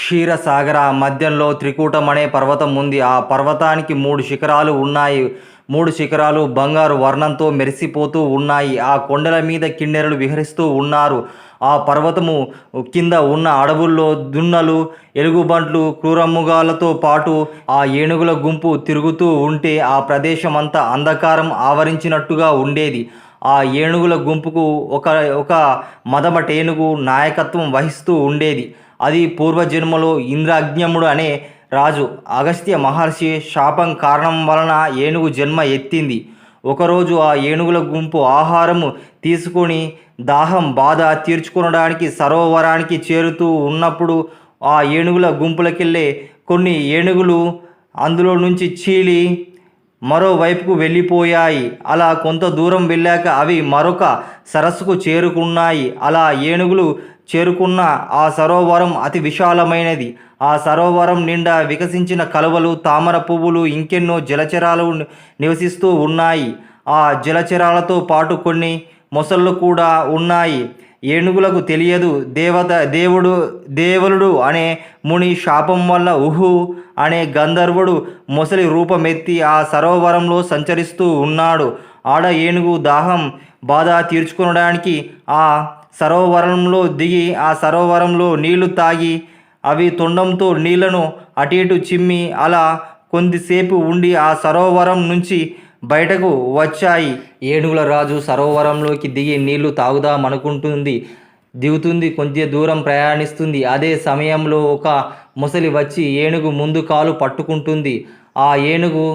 క్షీరసాగర మధ్యంలో త్రికూటం అనే పర్వతం ఉంది. ఆ పర్వతానికి 3 శిఖరాలు ఉన్నాయి. 3 శిఖరాలు బంగారు వర్ణంతో మెరిసిపోతూ ఉన్నాయి. ఆ కొండల మీద కిన్నెరలు విహరిస్తూ ఉన్నారు. ఆ పర్వతము కింద ఉన్న అడవుల్లో దున్నలు, ఎలుగుబంట్లు, క్రూరమృగాలతో పాటు ఆ ఏనుగుల గుంపు తిరుగుతూ ఉంటే ఆ ప్రదేశమంతా అంధకారం ఆవరించినట్టుగా ఉండేది. ఆ ఏనుగుల గుంపుకు ఒక ఒక మదమటేనుగు నాయకత్వం వహిస్తూ ఉండేది. అది పూర్వజన్మలో ఇంద్రజ్ఞముడు అనే రాజు అగస్త్య మహర్షి శాపం కారణం వలన ఏనుగు జన్మ ఎత్తింది. ఒకరోజు ఆ ఏనుగుల గుంపు ఆహారము తీసుకొని దాహం బాధ తీర్చుకొనడానికి సరోవరానికి చేరుతూ ఉన్నప్పుడు ఆ ఏనుగుల గుంపులకెళ్ళే కొన్ని ఏనుగులు అందులో నుంచి చీలి మరోవైపుకు వెళ్ళిపోయాయి. అలా కొంత దూరం వెళ్ళాక అవి మరొక సరస్సుకు చేరుకున్నాయి. అలా ఏనుగులు చేరుకున్న ఆ సరోవరం అతి విశాలమైనది. ఆ సరోవరం నిండా వికసించిన కలువలు, తామర పువ్వులు, ఇంకెన్నో జలచరాలు నివసిస్తూ ఉన్నాయి. ఆ జలచరాలతో పాటు కొన్ని మొసళ్ళు కూడా ఉన్నాయి. ఏనుగులకు తెలియదు, దేవలుడు అనే ముని శాపం వల్ల ఉహు అనే గంధర్వుడు మొసలి రూపమెత్తి ఆ సరోవరంలో సంచరిస్తూ ఉన్నాడు. ఆడ ఏనుగు దాహం బాధ తీర్చుకోవడానికి ఆ సరోవరంలో దిగి ఆ సరోవరంలో నీళ్లు తాగి అవి తొండంతో నీళ్లను అటు ఇటు చిమ్మి అలా కొద్దిసేపు ఉండి ఆ సరోవరం నుంచి బయటకు వచ్చాయి. ఏనుగుల రాజు సరోవరంలోకి దిగి నీళ్లు తాగుదామనుకుంటుంది. దిగుతుంది, కొంచెం దూరం ప్రయాణిస్తుంది. అదే సమయంలో ఒక మొసలి వచ్చి ఏనుగు ముందు కాలు పట్టుకుంటుంది. ఆ ఏనుగు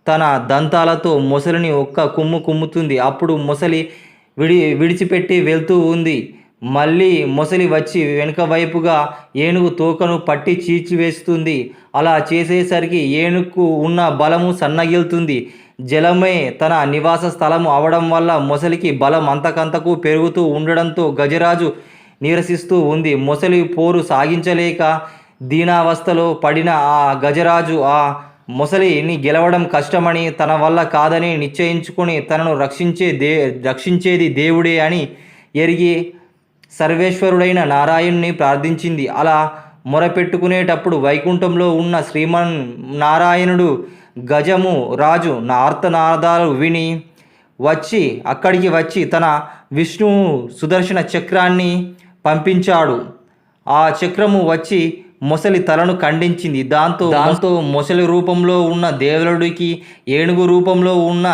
తన దంతాలతో మొసలిని ఒక్క కుమ్ము కుమ్ముతుంది. అప్పుడు మొసలి విడిచిపెట్టి వెళ్తూ ఉంది. మళ్ళీ మొసలి వచ్చి వెనుక వైపుగా ఏనుగు తోకను పట్టి చీల్చివేస్తుంది. అలా చేసేసరికి ఏనుగుకు ఉన్న బలము సన్నగిల్లుతుంది. జలమే తన నివాస స్థలము అవడం వల్ల మొసలికి బలం అంతకంతకు పెరుగుతూ ఉండడంతో గజరాజు నీరసిస్తూ ఉంది. మొసలి పోరు సాగించలేక దీనావస్థలో పడిన ఆ గజరాజు ఆ మొసలిని గెలవడం కష్టమని, తన వల్ల కాదని నిశ్చయించుకొని తనను రక్షించేది దేవుడే అని ఎరిగి సర్వేశ్వరుడైన నారాయణుని ప్రార్థించింది. అలా మొరపెట్టుకునేటప్పుడు వైకుంఠంలో ఉన్న శ్రీమన్నారాయణుడు గజము రాజు ఆర్తనాదాలు విని అక్కడికి వచ్చి తన విష్ణువు సుదర్శన చక్రాన్ని పంపించాడు. ఆ చక్రము వచ్చి మొసలి తలను ఖండించింది. దాంతో మొసలి రూపంలో ఉన్న దేవలుడికి, ఏనుగు రూపంలో ఉన్న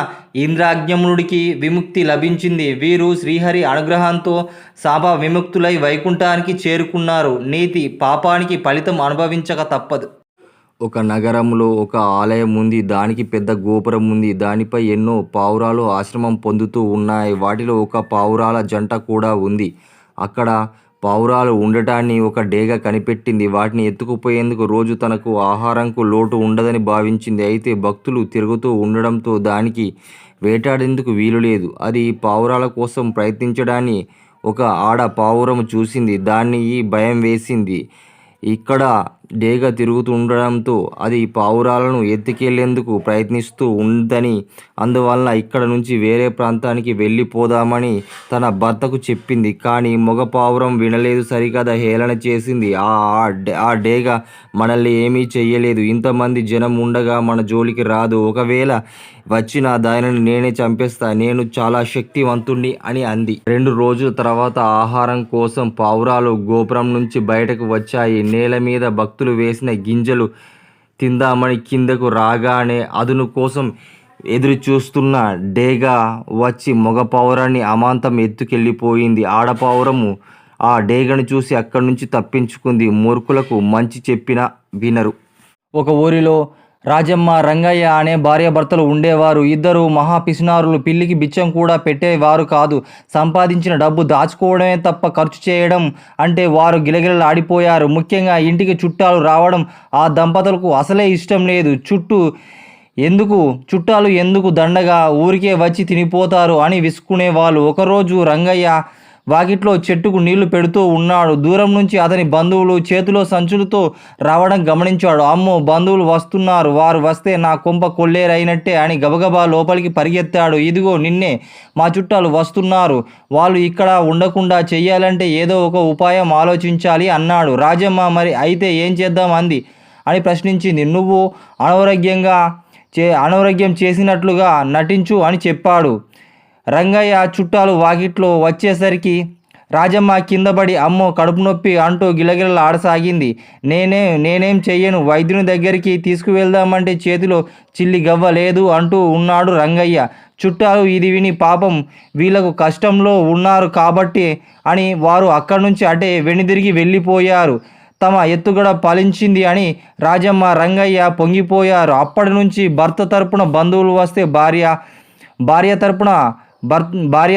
ఇంద్రాజ్ఞముడికి విముక్తి లభించింది. వీరు శ్రీహరి అనుగ్రహంతో శాప విముక్తులై వైకుంఠానికి చేరుకున్నారు. నీతి పాపానికి ఫలితం అనుభవించక తప్పదు. ఒక నగరంలో ఒక ఆలయం ఉంది. దానికి పెద్ద గోపురం ఉంది. దానిపై ఎన్నో పావురాలు ఆశ్రమం పొందుతూ ఉన్నాయి. వాటిలో ఒక పావురాల జంట కూడా ఉంది. అక్కడ పావురాలు ఉండటాన్ని ఒక డేగ కనిపెట్టింది. వాటిని ఎత్తుకుపోయేందుకు రోజు తనకు ఆహారంకు లోటు ఉండదని భావించింది. అయితే భక్తులు తిరుగుతూ ఉండడంతో దానికి వేటాడేందుకు వీలు లేదు. అది పావురాల కోసం ప్రయత్నించడాన్ని ఒక ఆడ పావురం చూసింది. దాన్ని భయం వేసింది. ఇక్కడ డేగ తిరుగుతుండడంతో అది పావురాలను ఎత్తుకెళ్లేందుకు ప్రయత్నిస్తూ ఉందని, అందువలన ఇక్కడ నుంచి వేరే ప్రాంతానికి వెళ్ళిపోదామని తన భర్తకు చెప్పింది. కానీ మగ పావురం వినలేదు. సరికదా హేళన చేసింది. ఆ డేగ మనల్ని ఏమీ చెయ్యలేదు. ఇంతమంది జనం ఉండగా మన జోలికి రాదు. ఒకవేళ వచ్చిన దానిని నేనే చంపేస్తా. నేను చాలా శక్తివంతుణ్ణి అని అంది. 2 రోజుల తర్వాత ఆహారం కోసం పావురాలు గోపురం నుంచి బయటకు వచ్చాయి. నేల మీద భక్తులు వేసిన గింజలు తిందామని కిందకు రాగానే అదును కోసం ఎదురు చూస్తున్న డేగ వచ్చి మగ పావురాన్ని అమాంతం ఎత్తుకెళ్ళిపోయింది. ఆడపావురము ఆ డేగను చూసి అక్కడి నుంచి తప్పించుకుంది. మూర్ఖులకు మంచి చెప్పినా వినరు. ఒక ఊరిలో రాజమ్మ, రంగయ్య అనే భార్యాభర్తలు ఉండేవారు. ఇద్దరు మహా పిసినారులు. పిల్లికి బిచ్చం కూడా పెట్టేవారు కాదు. సంపాదించిన డబ్బు దాచుకోవడమే తప్ప ఖర్చు చేయడం అంటే వారు గిలగిలలాడిపోయారు. ముఖ్యంగా ఇంటికి చుట్టాలు రావడం ఆ దంపతులకు అసలే ఇష్టం లేదు. చుట్టాలు ఎందుకు దండగా ఊరికే వచ్చి తినిపోతారు అని విసుక్కునేవాళ్ళు. ఒకరోజు రంగయ్య వాకిట్లో చెట్టుకు నీళ్లు పెడుతూ ఉన్నాడు. దూరం నుంచి అతని బంధువులు చేతిలో సంచులతో రావడం గమనించాడు. అమ్మో, బంధువులు వస్తున్నారు, వారు వస్తే నా కొంప కొల్లేరైనట్టే అని గబగబా లోపలికి పరిగెత్తాడు. ఇదిగో నిన్నే మా చుట్టాలు వస్తున్నారు, వాళ్ళు ఇక్కడ ఉండకుండా చెయ్యాలంటే ఏదో ఒక ఉపాయం ఆలోచించాలి అన్నాడు. రాజమ్మ మరి అయితే ఏం చేద్దాం అంది అని ప్రశ్నించింది. నువ్వు అనారోగ్యం చేసినట్లుగా నటించు అని చెప్పాడు. రంగయ్య చుట్టాలు వాకిట్లో వచ్చేసరికి రాజమ్మ కిందపడి అమ్మో కడుపు నొప్పి అంటూ గిలగిలలా ఆడసాగింది. నేనేం చెయ్యను, వైద్యుని దగ్గరికి తీసుకువెళ్దామంటే చేతిలో చిల్లి గవ్వ లేదు అంటూ ఉన్నాడు రంగయ్య. చుట్టాలు ఇది విని పాపం వీళ్ళకు కష్టంలో ఉన్నారు కాబట్టి అని వారు అక్కడి నుంచి అటే వెనుదిరిగి వెళ్ళిపోయారు. తమ ఎత్తుగడ ఫలించింది అని రాజమ్మ రంగయ్య పొంగిపోయారు. అప్పటి నుంచి భర్త తరపున బంధువులు వస్తే భార్య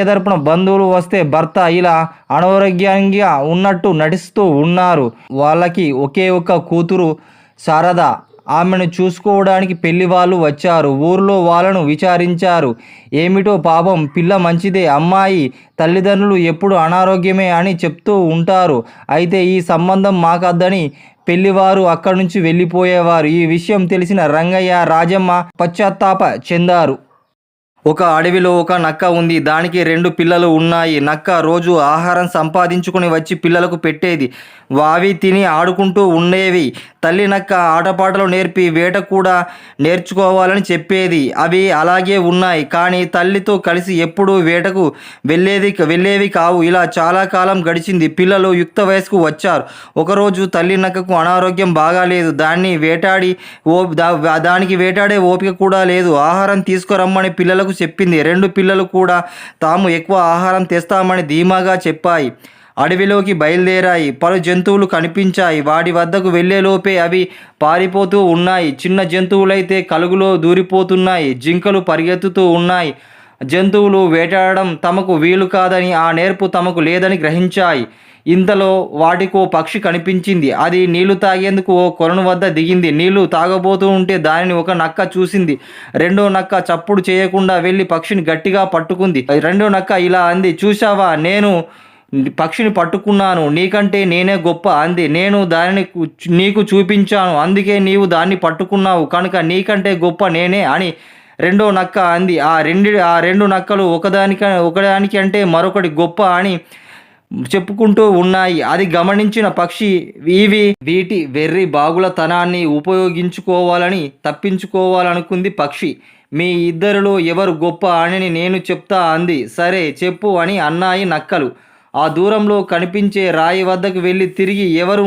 తరపున బంధువులు వస్తే భర్త ఇలా అనారోగ్యంగా ఉన్నట్టు నటిస్తూ ఉన్నారు. వాళ్ళకి ఒకే ఒక్క కూతురు శారద. ఆమెను చూసుకోవడానికి పెళ్లి వాళ్ళు వచ్చారు. ఊర్లో వాళ్ళను విచారించారు. ఏమిటో పాపం పిల్ల మంచిదే, అమ్మాయి తల్లిదండ్రులు ఎప్పుడు అనారోగ్యమే అని చెప్తూ ఉంటారు. అయితే ఈ సంబంధం మాకద్దని పెళ్లివారు అక్కడి నుంచి వెళ్ళిపోయేవారు. ఈ విషయం తెలిసిన రంగయ్య రాజమ్మ పశ్చాత్తాప చెందారు. ఒక అడవిలో ఒక నక్క ఉంది. దానికి 2 పిల్లలు ఉన్నాయి. నక్క రోజు ఆహారం సంపాదించుకొని వచ్చి పిల్లలకు పెట్టేది. అవి తిని ఆడుకుంటూ ఉండేవి. తల్లి నక్క ఆటపాటలు నేర్పి వేట కూడా నేర్చుకోవాలని చెప్పేది. అవి అలాగే ఉన్నాయి. కానీ తల్లితో కలిసి ఎప్పుడూ వేటకు వెళ్ళేవి కావు. ఇలా చాలా కాలం గడిచింది. పిల్లలు యుక్త వయసుకు వచ్చారు. ఒకరోజు తల్లి నక్కకు అనారోగ్యం బాగాలేదు. దానికి వేటాడే ఓపిక కూడా లేదు. ఆహారం తీసుకురమ్మని పిల్లలకు చెప్పింది. 2 పిల్లలు కూడా తాము ఎక్కువ ఆహారం తెస్తామని ధీమాగా చెప్పాయి. అడవిలోకి బయలుదేరాయి. పలు జంతువులు కనిపించాయి. వాటి వద్దకు వెళ్లేలోపే అవి పారిపోతూ ఉన్నాయి. చిన్న జంతువులైతే కలుగులో దూరిపోతున్నాయి. జింకలు పరిగెత్తుతూ ఉన్నాయి. జంతువులు వేటాడడం తమకు వీలు కాదని, ఆ నేర్పు తమకు లేదని గ్రహించాయి. ఇంతలో వాటికో పక్షి కనిపించింది. అది నీళ్లు తాగేందుకు ఓ కొలను వద్ద దిగింది. నీళ్లు తాగబోతూ ఉంటే దానిని ఒక నక్క చూసింది. రెండో నక్క చప్పుడు చేయకుండా వెళ్ళి పక్షిని గట్టిగా పట్టుకుంది. రెండో నక్క ఇలా అంది, చూశావా, నేను పక్షిని పట్టుకున్నాను, నీకంటే నేనే గొప్ప అంది. నేను దానిని నీకు చూపించాను, అందుకే నీవు దాన్ని పట్టుకున్నావు, కనుక నీకంటే గొప్ప నేనే అని రెండో నక్క అంది. ఆ రెండు నక్కలు ఒకదానికి అంటే మరొకటి గొప్ప అని చెప్పుకుంటూ ఉన్నాయి. అది గమనించిన పక్షి వీటి వెర్రి బాగులతనాన్ని ఉపయోగించుకోవాలని తప్పించుకోవాలనుకుంది. పక్షి, మీ ఇద్దరిలో ఎవరు గొప్ప అని నేను చెప్తా అంది. సరే చెప్పు అని అన్నాయి నక్కలు. ఆ దూరంలో కనిపించే రాయి వద్దకు వెళ్ళి తిరిగి ఎవరు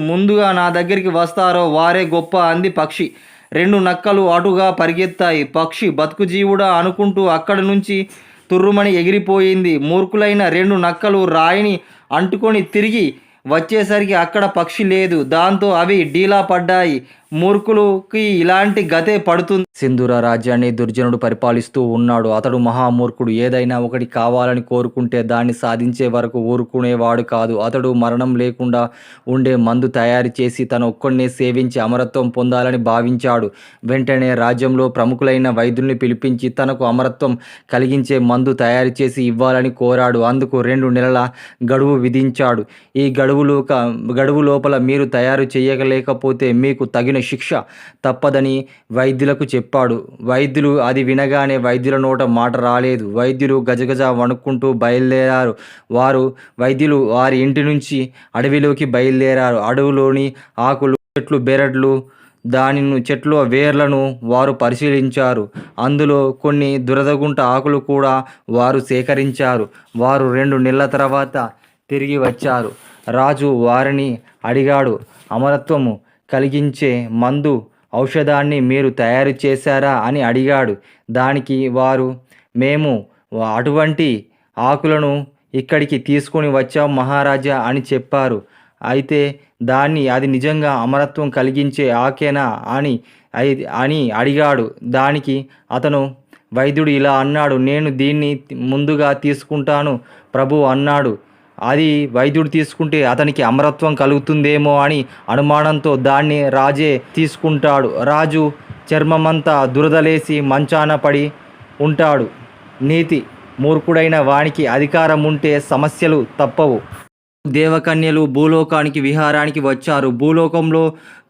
ముందుగా నా దగ్గరికి వస్తారో వారే గొప్ప అంది పక్షి. 2 నక్కలు అటుగా పరిగెత్తాయి. పక్షి బతుకుజీవుడా అనుకుంటూ అక్కడి నుంచి తుర్రుమని ఎగిరిపోయింది. మూర్ఖులైన 2 నక్కలు రాయిని అంటుకొని తిరిగి వచ్చేసరికి అక్కడ పక్షి లేదు. దాంతో అవి డీలా పడ్డాయి. మూర్ఖులకి ఇలాంటి గతే పడుతుంది. సింధూర రాజ్యాన్ని దుర్జనుడు పరిపాలిస్తూ ఉన్నాడు. అతడు మహామూర్ఖుడు. ఏదైనా ఒకటి కావాలని కోరుకుంటే దాన్ని సాధించే వరకు ఊరుకునేవాడు కాదు. అతడు మరణం లేకుండా ఉండే మందు తయారు చేసి తన ఒక్కడినే సేవించి అమరత్వం పొందాలని భావించాడు. వెంటనే రాజ్యంలో ప్రముఖులైన వైద్యుల్ని పిలిపించి తనకు అమరత్వం కలిగించే మందు తయారు చేసి ఇవ్వాలని కోరాడు. అందుకు 2 నెలల గడువు విధించాడు. ఈ గడువు లోపల మీరు తయారు చేయలేకపోతే మీకు తగిన శిక్ష తప్పదని వైద్యులకు చెప్పాడు. వైద్యులు అది వినగానే వైద్యుల నోట మాట రాలేదు. వైద్యులు గజగజ వణుక్కుంటూ బయలుదేరారు. వైద్యులు వారి ఇంటి నుంచి అడవిలోకి బయలుదేరారు. అడవిలోని ఆకులు, చెట్లు, బెరడ్లు, చెట్ల వేర్లను వారు పరిశీలించారు. అందులో కొన్ని దురదగుంట ఆకులు కూడా వారు సేకరించారు. వారు 2 నెలల తర్వాత తిరిగి వచ్చారు. రాజు వారిని అడిగాడు, అమరత్వము కలిగించే మందు ఔషధాన్ని మీరు తయారు చేశారా అని అడిగాడు. దానికి వారు, మేము అటువంటి ఆకులను ఇక్కడికి తీసుకొని వచ్చాం మహారాజా అని చెప్పారు. అయితే అది నిజంగా అమరత్వం కలిగించే ఆకేనా అని అడిగాడు. దానికి అతను వైద్యుడు ఇలా అన్నాడు, నేను దీన్ని ముందుగా తీసుకుంటాను ప్రభు అన్నాడు. అది వైద్యుడు తీసుకుంటే అతనికి అమరత్వం కలుగుతుందేమో అని అనుమానంతో దాన్ని రాజే తీసుకుంటాడు. రాజు చర్మమంతా దురదలేసి మంచాన పడి ఉంటాడు. నీతి: మూర్ఖుడైన వానికి అధికారం ఉంటే సమస్యలు తప్పవు. దేవకన్యలు భూలోకానికి విహారానికి వచ్చారు. భూలోకంలో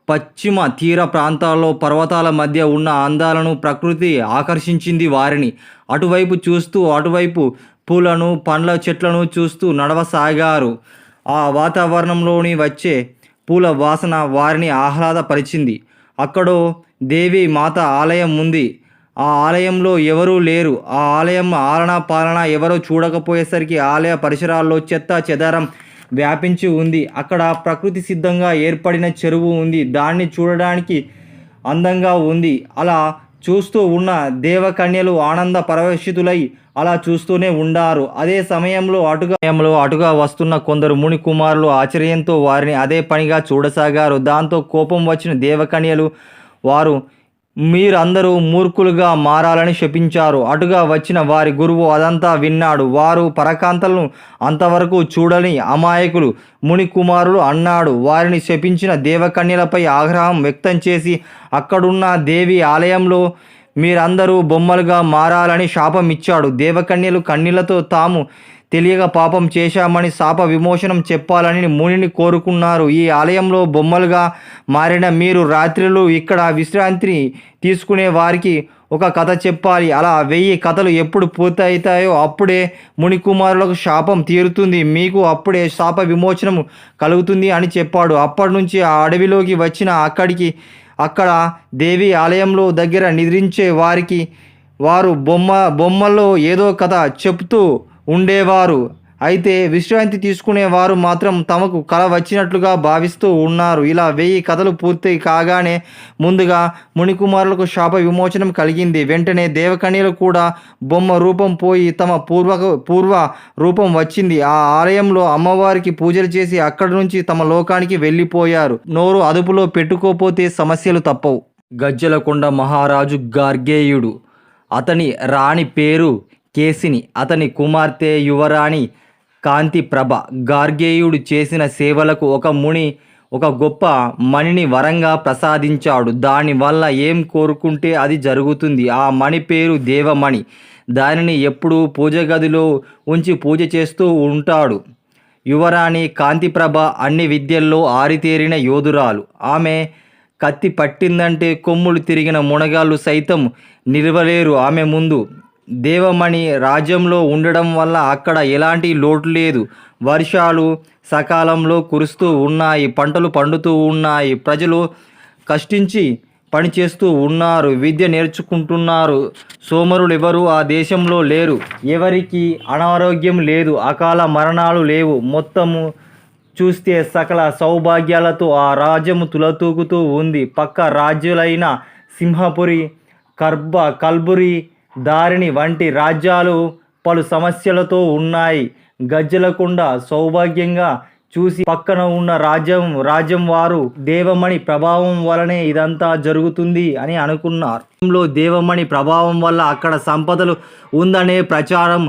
పశ్చిమ తీర ప్రాంతాల్లో పర్వతాల మధ్య ఉన్న అందాలను ప్రకృతి ఆకర్షించింది వారిని. అటువైపు చూస్తూ అటువైపు పూలను పండ్ల చెట్లను చూస్తూ నడవసాగారు. ఆ వాతావరణంలోని వచ్చే పూల వాసన వారిని ఆహ్లాదపరిచింది. అక్కడో దేవి మాత ఆలయం ఉంది. ఆ ఆలయంలో ఎవరూ లేరు. ఆ ఆలయం ఆలనా పాలన ఎవరో చూడకపోయేసరికి ఆలయ పరిసరాల్లో చెత్త చెదారం వ్యాపించి ఉంది. అక్కడ ప్రకృతి సిద్ధంగా ఏర్పడిన చెరువు ఉంది. దాన్ని చూడడానికి అందంగా ఉంది. అలా చూస్తూ ఉన్న దేవకన్యలు ఆనంద పరవశితులై అలా చూస్తూనే ఉండారు. అదే సమయంలో అటుగా వస్తున్న కొందరు ముని కుమారులు ఆశ్చర్యంతో వారిని అదే పనిగా చూడసాగారు. దాంతో కోపం వచ్చిన దేవకన్యలు వారు మీరందరూ మూర్ఖులుగా మారాలని శపించారు. అటుగా వచ్చిన వారి గురువు అదంతా విన్నాడు. వారు పరకాంతలను అంతవరకు చూడని అమాయకులు ముని కుమారులు అన్నాడు. వారిని శపించిన దేవకన్యలపై ఆగ్రహం వ్యక్తం చేసి అక్కడున్న దేవి ఆలయంలో మీరందరూ బొమ్మలుగా మారాలని శాపం ఇచ్చాడు. దేవకన్యలు కన్నీళ్లతో తాము తెలియక పాపం చేశామని శాప విమోచనం చెప్పాలని మునిని కోరుకున్నారు. ఈ ఆలయంలో బొమ్మలుగా మారిన మీరు రాత్రులు ఇక్కడ విశ్రాంతిని తీసుకునే వారికి ఒక కథ చెప్పాలి. అలా 1000 కథలు ఎప్పుడు పూర్తవుతాయో అప్పుడే మునికుమారులకు శాపం తీరుతుంది. మీకు అప్పుడే శాప విమోచనం కలుగుతుంది అని చెప్పాడు. అప్పటి నుంచి ఆ అడవిలోకి వచ్చిన అక్కడ దేవి ఆలయంలో దగ్గర నిద్రించే వారు బొమ్మల్లో ఏదో కథ చెప్తూ ఉండేవారు. అయితే విశ్రాంతి తీసుకునేవారు మాత్రం తమకు కల వచ్చినట్లుగా భావిస్తూ ఉన్నారు. ఇలా 1000 కథలు పూర్తి కాగానే ముందుగా మునికుమారులకు శాప విమోచనం కలిగింది. వెంటనే దేవకన్యలు కూడా బొమ్మ రూపం పోయి తమ పూర్వ రూపం వచ్చింది. ఆ ఆలయంలో అమ్మవారికి పూజలు చేసి అక్కడి నుంచి తమ లోకానికి వెళ్ళిపోయారు. నోరు అదుపులో పెట్టుకోపోతే సమస్యలు తప్పవు. గజ్జలకొండ మహారాజు గార్గేయుడు. అతని రాణి పేరు కేసిని. అతని కుమార్తె యువరాణి కాంతిప్రభ. గార్గేయుడు చేసిన సేవలకు ఒక ముని ఒక గొప్ప మణిని వరంగా ప్రసాదించాడు. దానివల్ల ఏం కోరుకుంటే అది జరుగుతుంది. ఆ మణి పేరు దేవమణి. దానిని ఎప్పుడూ పూజ గదిలో ఉంచి పూజ చేస్తూ ఉంటాడు. యువరాణి కాంతిప్రభ అన్ని విద్యల్లో ఆరితేరిన యోధురాలు. ఆమె కత్తి పట్టిందంటే కొమ్ములు తిరిగిన మునగాళ్ళు సైతం నిలవలేరు ఆమె ముందు. దేవమణి రాజ్యంలో ఉండడం వల్ల అక్కడ ఎలాంటి లోటు లేదు. వర్షాలు సకాలంలో కురుస్తూ ఉన్నాయి. పంటలు పండుతూ ఉన్నాయి. ప్రజలు కష్టించి పనిచేస్తూ ఉన్నారు. విద్య నేర్చుకుంటున్నారు. సోమరులు ఎవరు ఆ దేశంలో లేరు. ఎవరికి అనారోగ్యం లేదు. అకాల మరణాలు లేవు. మొత్తము చూస్తే సకల సౌభాగ్యాలతో ఆ రాజ్యము తులతూగుతూ ఉంది. పక్క రాజ్యాలైన సింహపురి, కల్బురి, దారిని వంటి రాజ్యాలు పలు సమస్యలతో ఉన్నాయి. గజ్జలకొండ సౌభాగ్యంగా చూసి పక్కన ఉన్న రాజ్యం వారు దేవమణి ప్రభావం వలనే ఇదంతా జరుగుతుంది అని అనుకున్నారు. దేవమణి ప్రభావం వల్ల అక్కడ సంపదలు ఉందనే ప్రచారం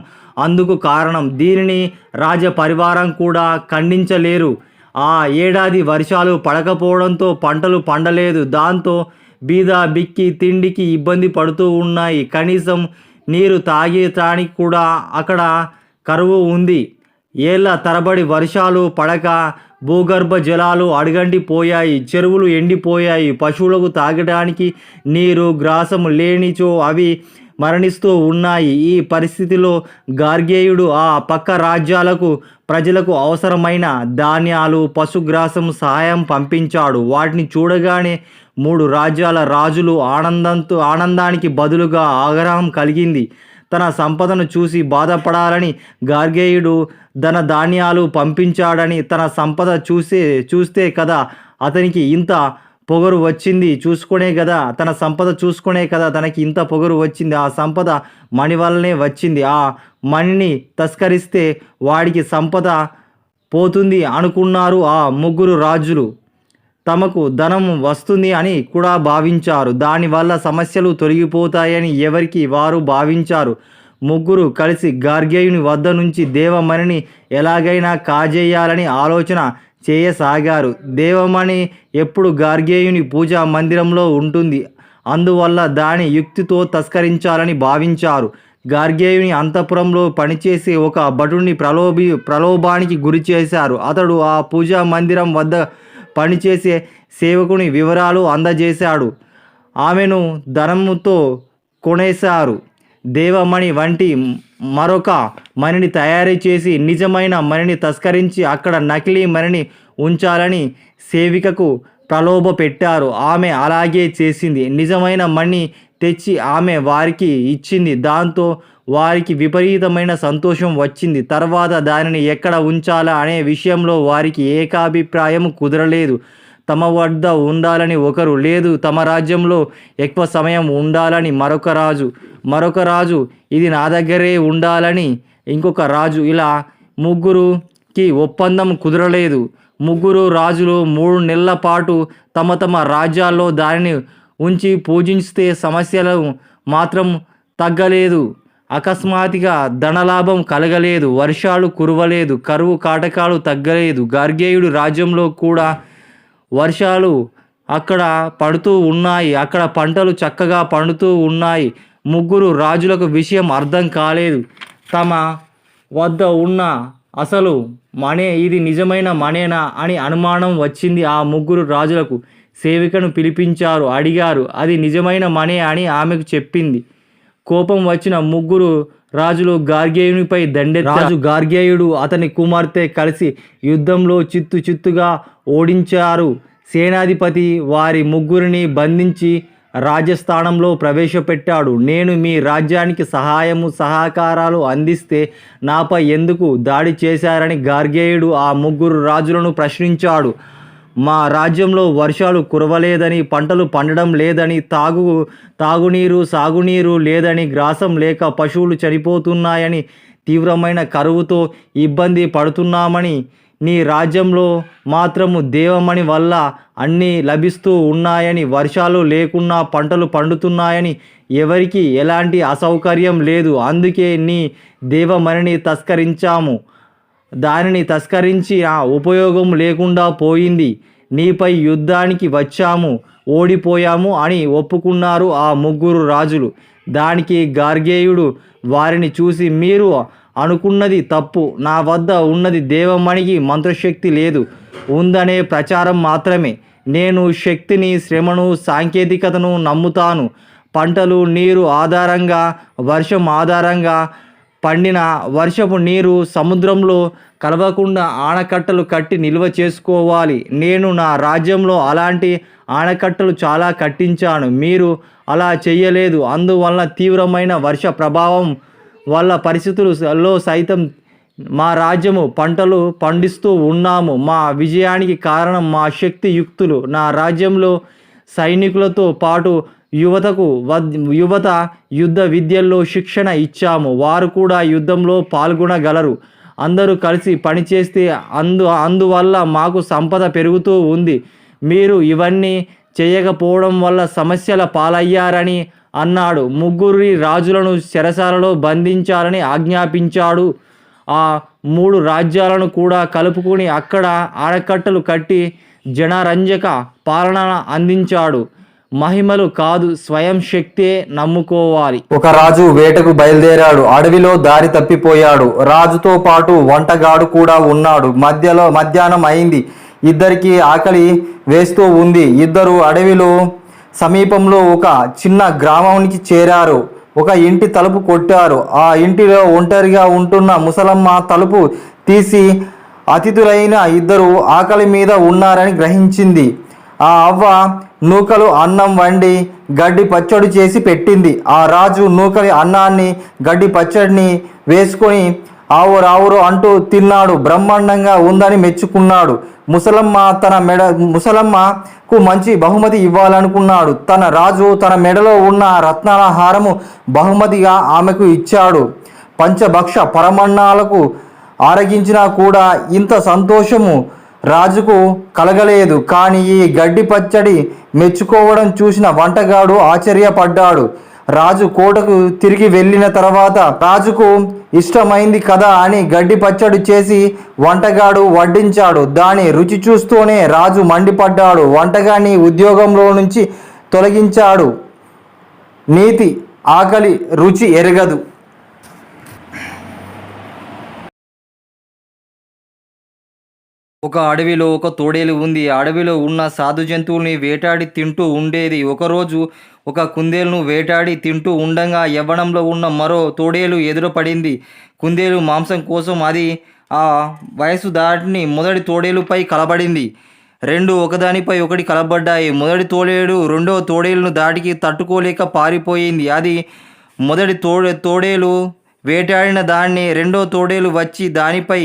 అందుకు కారణం. దీనిని రాజ పరివారం కూడా ఖండించలేరు. ఆ ఏడాది వర్షాలు పడకపోవడంతో పంటలు పండలేదు. దాంతో బీద బిక్కి తిండికి ఇబ్బంది పడుతూ ఉన్నాయి. కనీసం నీరు తాగటానికి కూడా అక్కడ కరువు ఉంది. ఏళ్ల తరబడి వర్షాలు పడక భూగర్భ జలాలు అడుగంటిపోయాయి. చెరువులు ఎండిపోయాయి. పశువులకు తాగడానికి నీరు గ్రాసం లేనిచో అవి మరణిస్తూ ఉన్నాయి. ఈ పరిస్థితిలో గార్గేయుడు ఆ పక్క రాజ్యాలకు ప్రజలకు అవసరమైన ధాన్యాలు, పశుగ్రాసం సహాయం పంపించాడు. వాటిని చూడగానే 3 రాజ్యాల రాజులు ఆనందానికి బదులుగా ఆగ్రహం కలిగింది. తన సంపదను చూసి బాధపడాలని గార్గేయుడు ధాన్యాలు పంపించాడని, తన సంపద చూస్తే కదా అతనికి ఇంత పొగరు వచ్చింది. తన సంపద చూసుకునే కదా తనకి ఇంత పొగరు వచ్చింది. ఆ సంపద మణి వల్లనే వచ్చింది. ఆ మణిని తస్కరిస్తే వాడికి సంపద పోతుంది అనుకున్నారు ఆ 3 రాజులు. తమకు ధనం వస్తుంది అని కూడా భావించారు. దానివల్ల సమస్యలు తొలగిపోతాయని ఎవరికి వారు భావించారు. 3 కలిసి గార్గేయుని వద్ద నుంచి దేవమణిని ఎలాగైనా కాజేయాలని ఆలోచన చేయసాగారు. దేవమణి ఎప్పుడు గార్గేయుని పూజా మందిరంలో ఉంటుంది. అందువల్ల దాని యుక్తితో తస్కరించాలని భావించారు. గార్గేయుని అంతఃపురంలో పనిచేసే ఒక భటుని ప్రలోభానికి గురి చేశారు. అతడు ఆ పూజా మందిరం వద్ద పనిచేసే సేవకుని వివరాలు అందజేశాడు. ఆమెను ధనముతో కొనేశారు. దేవమణి వంటి మరొక మణిని తయారు చేసి నిజమైన మణిని తస్కరించి అక్కడ నకిలీ మణిని ఉంచాలని సేవికకు ప్రలోభ పెట్టారు. ఆమె అలాగే చేసింది. నిజమైన మణి తెచ్చి ఆమె వారికి ఇచ్చింది. దాంతో వారికి విపరీతమైన సంతోషం వచ్చింది. తర్వాత దానిని ఎక్కడ ఉంచాలా అనే విషయంలో వారికి ఏకాభిప్రాయం కుదరలేదు. తమ వద్ద ఉండాలని ఒకరు, లేదు తమ రాజ్యంలో ఎక్కువ సమయం ఉండాలని మరొక రాజు ఇది నా దగ్గరే ఉండాలని ఇంకొక రాజు. ఇలా ముగ్గురుకి ఒప్పందం కుదరలేదు. ముగ్గురు రాజులు 3 నెలల పాటు తమ తమ రాజ్యాల్లో దానిని ఉంచి పూజిస్తే సమస్యలు మాత్రం తగ్గలేదు. అకస్మాత్తుగా ధనలాభం కలగలేదు. వర్షాలు కురవలేదు. కరువు కాటకాలు తగ్గలేదు. గార్గేయుడు రాజ్యంలో కూడా వర్షాలు అక్కడ పడుతూ ఉన్నాయి. అక్కడ పంటలు చక్కగా పండుతూ ఉన్నాయి. ముగ్గురు రాజులకు విషయం అర్థం కాలేదు. తమ వద్ద ఉన్న అసలు మణే ఇది నిజమైన మణేనా అని అనుమానం వచ్చింది. ఆ ముగ్గురు రాజులకు సేవికను పిలిపించారు. అడిగారు. అది నిజమైన మణే అని ఆమెకు చెప్పింది. కోపం వచ్చిన ముగ్గురు రాజులు గార్గేయునిపై దండెత్తారు. రాజు గార్గేయుడు అతని కుమార్తె కలిసి యుద్ధంలో చిత్తుగా ఓడించారు. సేనాధిపతి వారి ముగ్గురిని బంధించి రాజస్థానంలో ప్రవేశపెట్టాడు. నేను మీ రాజ్యానికి సహకారాలు అందిస్తే నాపై ఎందుకు దాడి చేశారని గార్గేయుడు ఆ ముగ్గురు రాజులను ప్రశ్నించాడు. మా రాజ్యంలో వర్షాలు కురవలేదని, పంటలు పండడం లేదని, తాగునీరు సాగునీరు లేదని, గ్రాసం లేక పశువులు చనిపోతున్నాయని, తీవ్రమైన కరువుతో ఇబ్బంది పడుతున్నామని, నీ రాజ్యంలో మాత్రము దేవమణి వల్ల అన్నీ లభిస్తూ ఉన్నాయని, వర్షాలు లేకున్నా పంటలు పండుతున్నాయని, ఎవరికి ఎలాంటి అసౌకర్యం లేదు. అందుకే నీ దేవమణిని తస్కరించాము. దానిని తస్కరించి ఉపయోగం లేకుండా పోయింది. నీపై యుద్ధానికి వచ్చాము, ఓడిపోయాము అని ఒప్పుకున్నారు ఆ ముగ్గురు రాజులు. దానికి గార్గేయుడు వారిని చూసి, మీరు అనుకున్నది తప్పు. నా వద్ద ఉన్నది దేవమణికి మంత్రశక్తి లేదు, ఉందనే ప్రచారం మాత్రమే. నేను శక్తిని, శ్రమను, సాంకేతికతను నమ్ముతాను. పంటలు నీరు ఆధారంగా, వర్షం ఆధారంగా పండిన వర్షపు నీరు సముద్రంలో కలవకుండా ఆనకట్టలు కట్టి నిల్వ చేసుకోవాలి. నేను నా రాజ్యంలో అలాంటి ఆనకట్టలు చాలా కట్టించాను. మీరు అలా చేయలేదు. అందువల్ల తీవ్రమైన వర్ష ప్రభావం వల్ల పరిస్థితులలో సైతం మా రాజ్యము పంటలు పండిస్తూ ఉన్నాము. మా విజయానికి కారణం మా శక్తి యుక్తులు. నా రాజ్యంలో సైనికులతో పాటు యువత యుద్ధ విద్యల్లో శిక్షణ ఇచ్చాము. వారు కూడా యుద్ధంలో పాల్గొనగలరు. అందరూ కలిసి పనిచేస్తే అందువల్ల మాకు సంపద పెరుగుతూ ఉంది. మీరు ఇవన్నీ చేయకపోవడం వల్ల సమస్యల పాలయ్యారని అన్నాడు. ముగ్గురి రాజులను చెరసాలలో బంధించాలని ఆజ్ఞాపించాడు. ఆ 3 రాజ్యాలను కూడా కలుపుకొని అక్కడ ఆనకట్టలు కట్టి జనరంజక పాలన అందించాడు. మహిమలు కాదు, స్వయం శక్తే నమ్ముకోవాలి. ఒక రాజు వేటకు బయలుదేరాడు. అడవిలో దారి తప్పిపోయాడు. రాజుతో పాటు వంటగాడు కూడా ఉన్నాడు. మధ్యాహ్నం అయింది. ఇద్దరికి ఆకలి వేస్తూ ఉంది. ఇద్దరు అడవిలో సమీపంలో ఒక చిన్న గ్రామానికి చేరారు. ఒక ఇంటి తలుపు కొట్టారు. ఆ ఇంటిలో ఒంటరిగా ఉంటున్న ముసలమ్మ తలుపు తీసి అతిథులైన ఇద్దరు ఆకలి మీద ఉన్నారని గ్రహించింది. ఆ అవ్వ నూకలు అన్నం వండి గడ్డి పచ్చడి చేసి పెట్టింది. ఆ రాజు నూకలి అన్నాన్ని గడ్డి పచ్చడిని వేసుకొని ఆవురావురు అంటూ తిన్నాడు. బ్రహ్మాండంగా ఉందని మెచ్చుకున్నాడు. ముసలమ్మకు మంచి బహుమతి ఇవ్వాలనుకున్నాడు. రాజు తన మెడలో ఉన్న రత్నాల హారము బహుమతిగా ఆమెకు ఇచ్చాడు. పంచభక్ష పరమన్నాలకు ఆరగించినా కూడా ఇంత సంతోషము రాజుకు కలగలేదు. కానీ ఈ గడ్డి పచ్చడి మెచ్చుకోవడం చూసిన వంటగాడు ఆశ్చర్యపడ్డాడు. రాజు కోటకు తిరిగి వెళ్ళిన తర్వాత రాజుకు ఇష్టమైంది కదా అని గడ్డి పచ్చడి చేసి వంటగాడు వడ్డించాడు. దాని రుచి చూస్తూనే రాజు మండిపడ్డాడు. వంటగాడిని ఉద్యోగంలో నుంచి తొలగించాడు. నీతి ఆకలి రుచి ఎరగదు. ఒక అడవిలో ఒక తోడేలు ఉంది. అడవిలో ఉన్న సాధు జంతువుల్ని వేటాడి తింటూ ఉండేది. ఒకరోజు ఒక కుందేలును వేటాడి తింటూ ఉండంగా యవ్వనంలో ఉన్న మరో తోడేలు ఎదురుపడింది. కుందేలు మాంసం కోసం అది ఆ వయసు దాటిని మొదటి తోడేలుపై కలబడింది. రెండు ఒకదానిపై ఒకటి కలబడ్డాయి. మొదటి తోడేలు రెండో తోడేలును దాటికి తట్టుకోలేక పారిపోయింది. అది మొదటి తోడేలు వేటాడిన దాన్ని రెండో తోడేలు వచ్చి దానిపై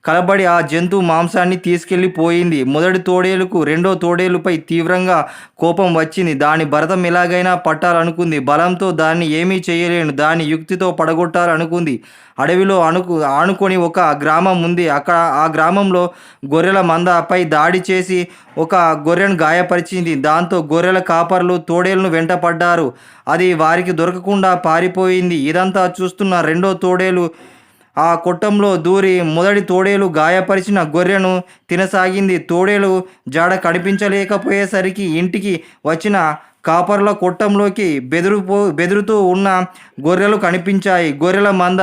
కలబడి ఆ జంతువు మాంసాన్ని తీసుకెళ్ళిపోయింది. మొదటి తోడేలుకు రెండో తోడేలుపై తీవ్రంగా కోపం వచ్చింది. దాని భరతం ఎలాగైనా పట్టాలనుకుంది. బలంతో దాన్ని ఏమీ చేయలేను, దాన్ని యుక్తితో పడగొట్టాలనుకుంది. అడవిలో ఆనుకొని ఒక గ్రామం ఉంది. అక్కడ ఆ గ్రామంలో గొర్రెల మందపై దాడి చేసి ఒక గొర్రెను గాయపరిచింది. దాంతో గొర్రెల కాపర్లు తోడేలును వెంటపడ్డారు. అది వారికి దొరకకుండా పారిపోయింది. ఇదంతా చూస్తున్న రెండో తోడేలు ఆ కొట్టంలో దూరి మొదటి తోడేలు గాయపరిచిన గొర్రెను తినసాగింది. తోడేలు జాడ కనిపించలేకపోయేసరికి ఇంటికి వచ్చిన కాపర్ల కొట్టంలోకి బెదురుతూ ఉన్న గొర్రెలు కనిపించాయి. గొర్రెల మంద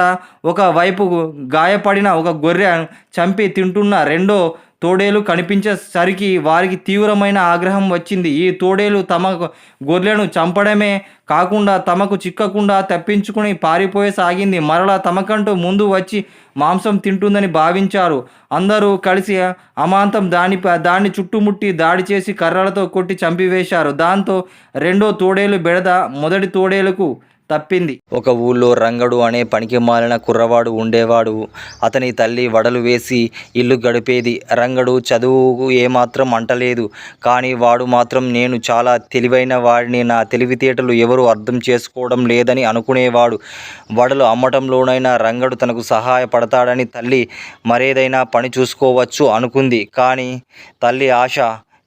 ఒక వైపు గాయపడిన ఒక గొర్రె చంపి తింటున్న రెండో తోడేలు కనిపించేసరికి వారికి తీవ్రమైన ఆగ్రహం వచ్చింది. ఈ తోడేలు తమ గొర్రెలను చంపడమే కాకుండా తమకు చిక్కకుండా తప్పించుకుని పారిపోయసాగింది. మరలా తమకంటూ ముందు వచ్చి మాంసం తింటుందని భావించారు. అందరూ కలిసి అమాంతం దాన్ని చుట్టుముట్టి దాడి చేసి కర్రలతో కొట్టి చంపివేశారు. దాంతో రెండో తోడేలు బెడద మొదటి తోడేలుకు తప్పింది. ఒక ఊళ్ళో రంగడు అనే పనికిమాలిన కుర్రవాడు ఉండేవాడు. అతని తల్లి వడలు వేసి ఇల్లు గడిపేది. రంగడు చదువు ఏమాత్రం అంటలేదు, కానీ వాడు మాత్రం నేను చాలా తెలివైన వాడిని, నా తెలివితేటలు ఎవరు అర్థం చేసుకోవడం లేదని అనుకునేవాడు. వడలు అమ్మటంలోనైనా రంగడు తనకు సహాయపడతాడని తల్లి మరేదైనా పని చూసుకోవచ్చు అనుకుంది. కానీ తల్లి ఆశ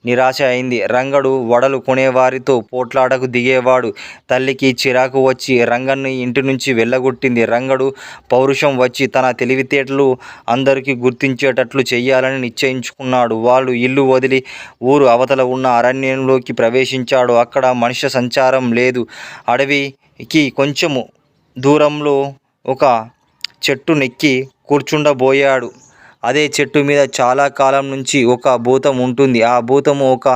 నిరాశ అయింది. రంగడు వడలు కొనేవారితో పోట్లాటకు దిగేవాడు. తల్లికి చిరాకు వచ్చి రంగన్ని ఇంటి నుంచి వెళ్ళగొట్టింది. రంగడు పౌరుషం వచ్చి తన తెలివితేటలు అందరికీ గుర్తించేటట్లు చెయ్యాలని నిశ్చయించుకున్నాడు. వాళ్ళు ఇల్లు వదిలి ఊరు అవతల ఉన్న అరణ్యంలోకి ప్రవేశించాడు. అక్కడ మనుష్య సంచారం లేదు. అడవికి కొంచెము దూరంలో ఒక చెట్టు నెక్కి కూర్చుండబోయాడు. అదే చెట్టు మీద చాలా కాలం నుంచి ఒక భూతం ఉంటుంది. ఆ భూతము ఒక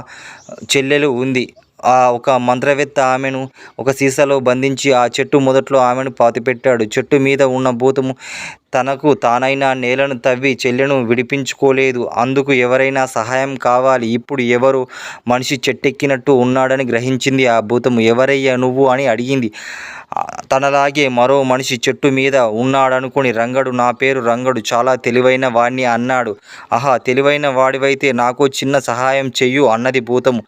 చెల్లెలు ఉంది. ఒక మంత్రవేత్త ఆమెను ఒక సీసాలో బంధించి ఆ చెట్టు మొదట్లో ఆమెను పాతిపెట్టాడు. చెట్టు మీద ఉన్న భూతము తనకు తానైనా నేలను తవ్వి చెల్లెను విడిపించుకోలేదు. అందుకు ఎవరైనా సహాయం కావాలి. ఇప్పుడు ఎవరో మనిషి చెట్టెక్కినట్టు ఉన్నాడని గ్రహించింది ఆ భూతము. ఎవరయ్యా నువ్వు అని అడిగింది. తనలాగే మరో మనిషి చెట్టు మీద ఉన్నాడనుకుని రంగడు, నా పేరు రంగడు, చాలా తెలివైన వాణ్ణి అన్నాడు. ఆహా, తెలివైన వాడివైతే నాకు చిన్న సహాయం చెయ్యు అన్నది భూతము.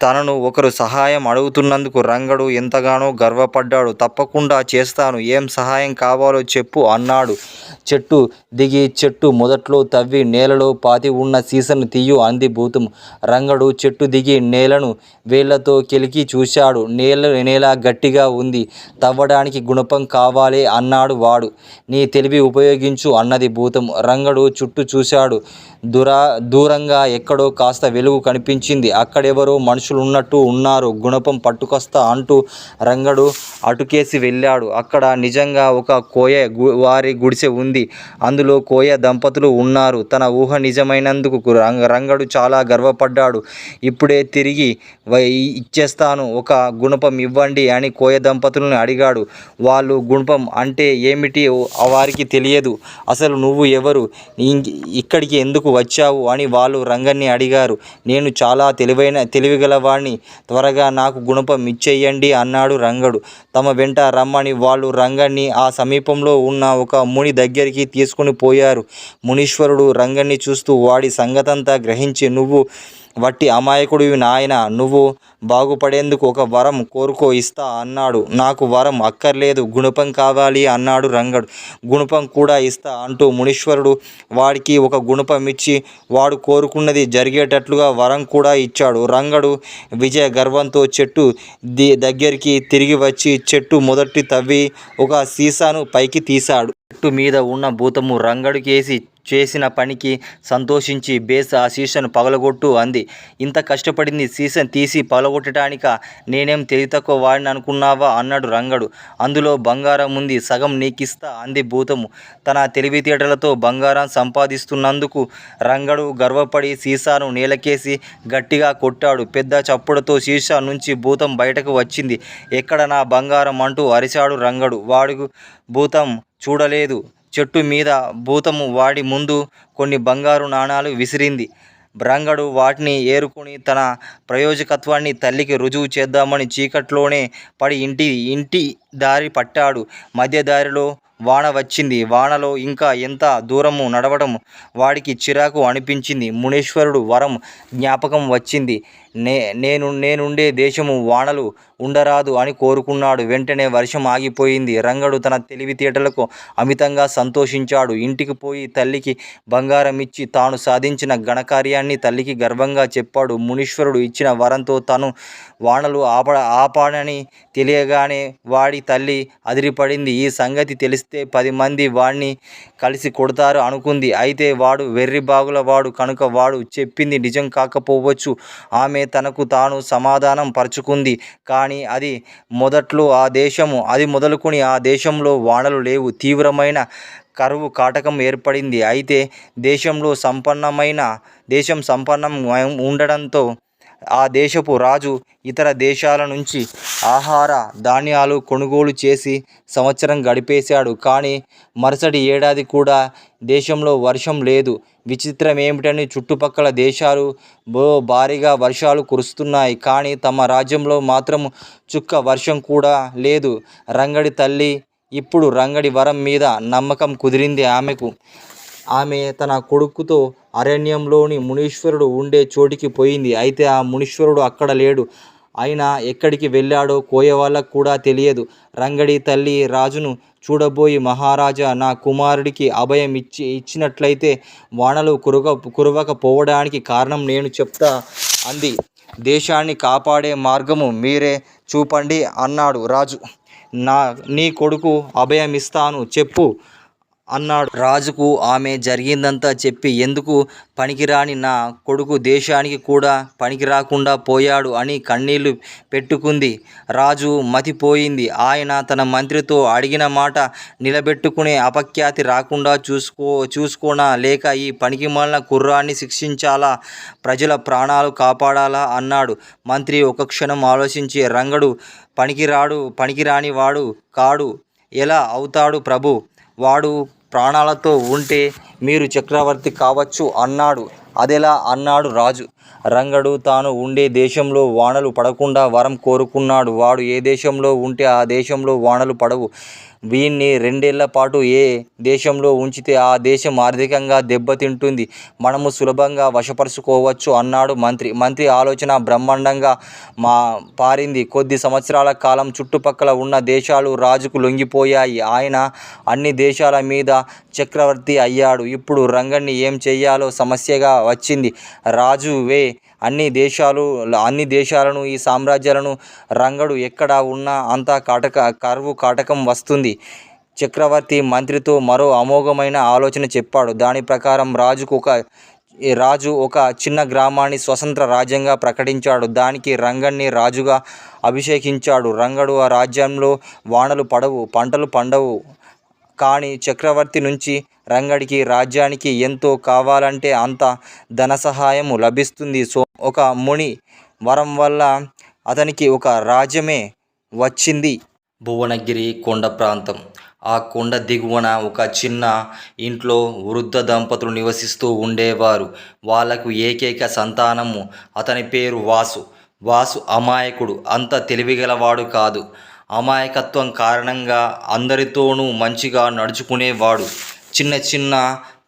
తనను ఒకరు సహాయం అడుగుతున్నందుకు రంగడు ఎంతగానో గర్వపడ్డాడు. తప్పకుండా చేస్తాను, ఏం సహాయం కావాలో చెప్పు అన్నాడు. చెట్టు దిగి చెట్టు మొదట్లో తవ్వి నేలలో పాతి ఉన్న సీసను తీయు అంది భూతం. రంగడు చెట్టు దిగి నేలను వేళ్లతో కెలికి చూశాడు. నేల గట్టిగా ఉంది. తవ్వడానికి గుణపం కావాలి అన్నాడు వాడు. నీ తెలివి ఉపయోగించు అన్నది భూతం. రంగడు చుట్టూ చూశాడు. దూరంగా ఎక్కడో కాస్త వెలుగు కనిపించింది. అక్కడెవరో మనుషులున్నట్టు ఉన్నారు. గుణపం పట్టుకొస్తా అంటూ రంగడు అటుకేసి వెళ్ళాడు. అక్కడ నిజంగా ఒక కోయ వారి గుడిసె ఉంది. అందులో కోయ దంపతులు ఉన్నారు. తన ఊహ నిజమైనందుకు రంగడు చాలా గర్వపడ్డాడు. ఇప్పుడే తిరిగి ఇచ్చేస్తాను, ఒక గుణపం ఇవ్వండి అని కోయ దంపతులను అడిగాడు. వాళ్ళు గుణపం అంటే ఏమిటి వారికి తెలియదు. అసలు నువ్వు ఎవరు, ఇక్కడికి ఎందుకు వచ్చావు అని వాళ్ళు రంగన్ని అడిగారు. నేను చాలా తెలివిగలవాణ్ణి, త్వరగా నాకు గుణపం ఇచ్చేయండి అన్నాడు రంగడు. తమ వెంట రమ్మని వాళ్ళు రంగన్ని ఆ సమీపంలో ఉన్న ఒక ముని దగ్గరికి తీసుకుని పోయారు. మునీశ్వరుడు రంగన్ని చూస్తూ వాడి సంగతంతా గ్రహించి, నువ్వు వట్టి అమాయకుడివి నాయన, నువ్వు బాగుపడేందుకు ఒక వరం కోరుకో, ఇస్తా అన్నాడు. నాకు వరం అక్కర్లేదు, గుణపం కావాలి అన్నాడు రంగడు. గుణపం కూడా ఇస్తా అంటూ మునీశ్వరుడు వాడికి ఒక గుణపం ఇచ్చి వాడు కోరుకున్నది జరిగేటట్లుగా వరం కూడా ఇచ్చాడు. రంగడు విజయ గర్వంతో చెట్టు దగ్గరికి తిరిగి వచ్చి చెట్టు మొదటి తవ్వి ఒక సీసాను పైకి తీశాడు. చెట్టు మీద ఉన్న భూతము రంగడికేసి చేసిన పనికి సంతోషించి బేస్ ఆ సీసాను పగలగొట్టు అంది. ఇంత కష్టపడింది సీసాను తీసి పగలగొట్టడానిక? నేనేం తెలివి తక్కువ వాడిని అనుకున్నావా అన్నాడు రంగడు. అందులో బంగారం ఉంది, సగం నీకిస్తా అంది భూతము తన తెలివితేటలతో బంగారం సంపాదిస్తున్నందుకు. రంగడు గర్వపడి సీసాను నేలకేసి గట్టిగా కొట్టాడు. పెద్ద చప్పుడుతో సీసా నుంచి భూతం బయటకు వచ్చింది. ఎక్కడ నా బంగారం అంటూ అరిచాడు రంగడు. వాడు భూతం చూడలేదు. చెట్టు మీద భూతము వాడి ముందు కొన్ని బంగారు నాణాలు విసిరింది. రంగడు వాటిని ఏరుకుని తన ప్రయోజకత్వాన్ని తల్లికి రుజువు చేద్దామని చీకట్లోనే పడి ఇంటి దారి పట్టాడు. మధ్య దారిలో వాన వచ్చింది. వానలో ఇంకా ఎంత దూరము నడవడం వాడికి చిరాకు అనిపించింది. మునీశ్వరుడు వరం జ్ఞాపకం వచ్చింది. నేనుండే దేశము వానలు ఉండరాదు అని కోరుకున్నాడు. వెంటనే వర్షం ఆగిపోయింది. రంగడు తన తెలివితేటలకు అమితంగా సంతోషించాడు. ఇంటికి పోయి తల్లికి బంగారం ఇచ్చి తాను సాధించిన ఘనకార్యాన్ని తల్లికి గర్వంగా చెప్పాడు. మునీశ్వరుడు ఇచ్చిన వరంతో తను వానలు ఆపాడని తెలియగానే వాడి తల్లి అదిరిపడింది. ఈ సంగతి తెలిస్తే 10 మంది వాడిని కలిసి కొడతారు అనుకుంది. అయితే వాడు వెర్రిబాగుల వాడు కనుక వాడు చెప్పింది నిజం కాకపోవచ్చు. ఆమె తనకు తాను సమాధానం పరుచుకుంది. కానీ అది మొదలుకొని ఆ దేశంలో వానలు లేవు. తీవ్రమైన కరువు కాటకం ఏర్పడింది. అయితే దేశం సంపన్నం ఉండడంతో ఆ దేశపు రాజు ఇతర దేశాల నుంచి ఆహార ధాన్యాలు కొనుగోలు చేసి సంవత్సరం గడిపేశాడు. కానీ మరుసటి ఏడాది కూడా దేశంలో వర్షం లేదు. విచిత్రం ఏమిటని చుట్టుపక్కల దేశాలు భారీగా వర్షాలు కురుస్తున్నాయి. కానీ తమ రాజ్యంలో మాత్రం చుక్క వర్షం కూడా లేదు. రంగడి తల్లి ఇప్పుడు రంగడి వరం మీద నమ్మకం కుదిరింది ఆమెకు. ఆమె తన కొడుకుతో అరణ్యంలోని మునీశ్వరుడు ఉండే చోటికి పోయింది. అయితే ఆ మునీశ్వరుడు అక్కడ లేడు. అయినా ఎక్కడికి వెళ్ళాడో కోయవాళ్ళకు కూడా తెలియదు. రంగడి తల్లి రాజును చూడబోయి, మహారాజా, నా కుమారుడికి అభయం ఇచ్చినట్లయితే వానలు కురవకపోవడానికి కారణం నేను చెప్తా అంది. దేశాన్ని కాపాడే మార్గము మీరే చూపండి అన్నాడు రాజు. నీ కొడుకు అభయమిస్తాను చెప్పు అన్నాడు. రాజుకు ఆమె జరిగిందంతా చెప్పి, ఎందుకు పనికిరాని నా కొడుకు దేశానికి కూడా పనికి రాకుండా పోయాడు అని కన్నీళ్లు పెట్టుకుంది. రాజు మతిపోయింది. ఆయన తన మంత్రితో అడిగిన మాట నిలబెట్టుకునే అపఖ్యాతి రాకుండా చూసుకోనా లేక ఈ పనికిమాలిన కుర్రాన్ని శిక్షించాలా, ప్రజల ప్రాణాలు కాపాడాలా అన్నాడు. మంత్రి ఒక క్షణం ఆలోచించి, రంగడు పనికిరాని వాడు కాడు, ఎలా అవుతాడు ప్రభు? వాడు ప్రాణాలతో ఉంటే మీరు చక్రవర్తి కావచ్చు అన్నాడు. అదెలా అన్నాడు రాజు. రంగడు తాను ఉండే దేశంలో వానలు పడకుండా వరం కోరుకున్నాడు. వాడు ఏ దేశంలో ఉంటే ఆ దేశంలో వానలు పడవు. వీణ్ణి 2 ఏళ్ల పాటు ఏ దేశంలో ఉంచితే ఆ దేశం ఆర్థికంగా దెబ్బతింటుంది. మనము సులభంగా వశపరుచుకోవచ్చు అన్నాడు మంత్రి. మంత్రి ఆలోచన బ్రహ్మాండంగా పారింది. కొద్ది సంవత్సరాల కాలం చుట్టుపక్కల ఉన్న దేశాలు రాజుకు లొంగిపోయాయి. ఆయన అన్ని దేశాల మీద చక్రవర్తి అయ్యాడు. ఇప్పుడు రంగడిని ఏం చెయ్యాలో సమస్యగా వచ్చింది. రాజువే అన్ని దేశాలను ఈ సామ్రాజ్యాలను రంగడు ఎక్కడ ఉన్నా అంతా కరువు కాటకం వస్తుంది. చక్రవర్తి మంత్రితో మరో అమోఘమైన ఆలోచన చెప్పాడు. దాని ప్రకారం రాజు ఒక చిన్న గ్రామాన్ని స్వతంత్ర రాజ్యంగా ప్రకటించాడు. దానికి రంగడిని రాజుగా అభిషేకించాడు. రంగడు ఆ రాజ్యంలో వానలు పడవు, పంటలు పండవు. కానీ చక్రవర్తి నుంచి రంగడికి రాజ్యానికి ఎంతో కావాలంటే అంత ధన సహాయము లభిస్తుంది. ఒక ముని వరం వల్ల అతనికి ఒక రాజ్యమే వచ్చింది. భువనగిరి కొండ ప్రాంతం. ఆ కొండ దిగువన ఒక చిన్న ఇంట్లో వృద్ధ దంపతులు నివసిస్తూ ఉండేవారు. వాళ్లకు ఏకైక సంతానము. అతని పేరు వాసు. వాసు అమాయకుడు, అంత తెలివిగలవాడు కాదు. అమాయకత్వం కారణంగా అందరితోనూ మంచిగా నడుచుకునేవాడు. చిన్న చిన్న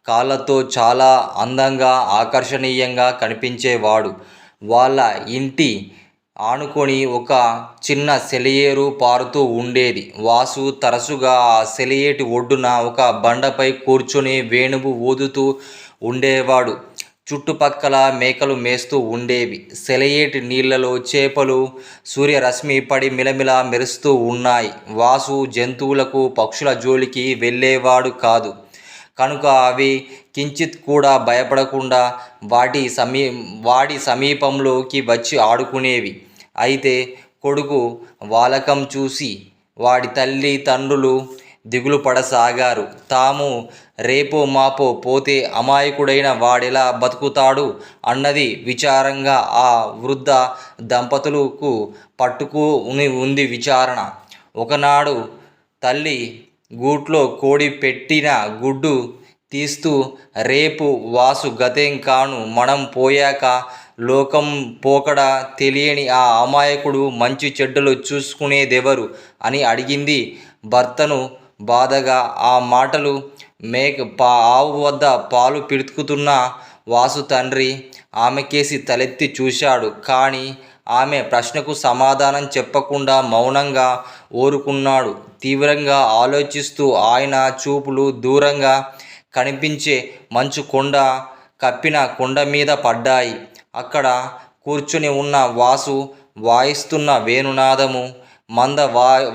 కాళ్ళతో చాలా అందంగా ఆకర్షణీయంగా కనిపించేవాడు. వాళ్ళ ఇంటి ఆనుకొని ఒక చిన్న సెలయేరు పారుతూ ఉండేది. వాసు తరచుగా ఆ సెలయేటి ఒడ్డున ఒక బండపై కూర్చొని వేణువు ఊదుతూ ఉండేవాడు. చుట్టుపక్కల మేకలు మేస్తూ ఉండేవి. సెలయేటి నీళ్లలో చేపలు సూర్యరశ్మి పడి మిలమిలా మెరుస్తూ ఉన్నాయి. వాసు జంతువులకు, పక్షుల జోలికి వెళ్ళేవాడు కాదు. కనుక అవి కించిత్ కూడా భయపడకుండా వాడి సమీపంలోకి వచ్చి ఆడుకునేవి. అయితే కొడుకు వాలకం చూసి వాడి తల్లి తండ్రులు దిగులు పడసాగారు. తాము రేపో మాపో పోతే అమాయకుడైన వాడెలా బతుకుతాడు అన్నది విచారంగా ఆ వృద్ధ దంపతులకు పట్టుకుని ఉంది విచారణ. ఒకనాడు తల్లి గూట్లో కోడి పెట్టిన గుడ్డు తీస్తూ, రేపు వాసు గతేం కాను, మనం పోయాక లోకం పోకడ తెలియని ఆ అమాయకుడు మంచి చెడ్డలు చూసుకునేదెవరు అని అడిగింది భర్తను బాధగా. ఆ మాటలు ఆవు వద్ద పాలు పితుకుతున్న వాసు తండ్రి ఆమెకేసి తలెత్తి చూశాడు. కానీ ఆమె ప్రశ్నకు సమాధానం చెప్పకుండా మౌనంగా ఊరుకున్నాడు. తీవ్రంగా ఆలోచిస్తూ ఆయన చూపులు దూరంగా కనిపించే మంచు కొండ కప్పిన కొండ మీద పడ్డాయి. అక్కడ కూర్చుని ఉన్న వాసు వాయిస్తున్న వేణునాదము మంద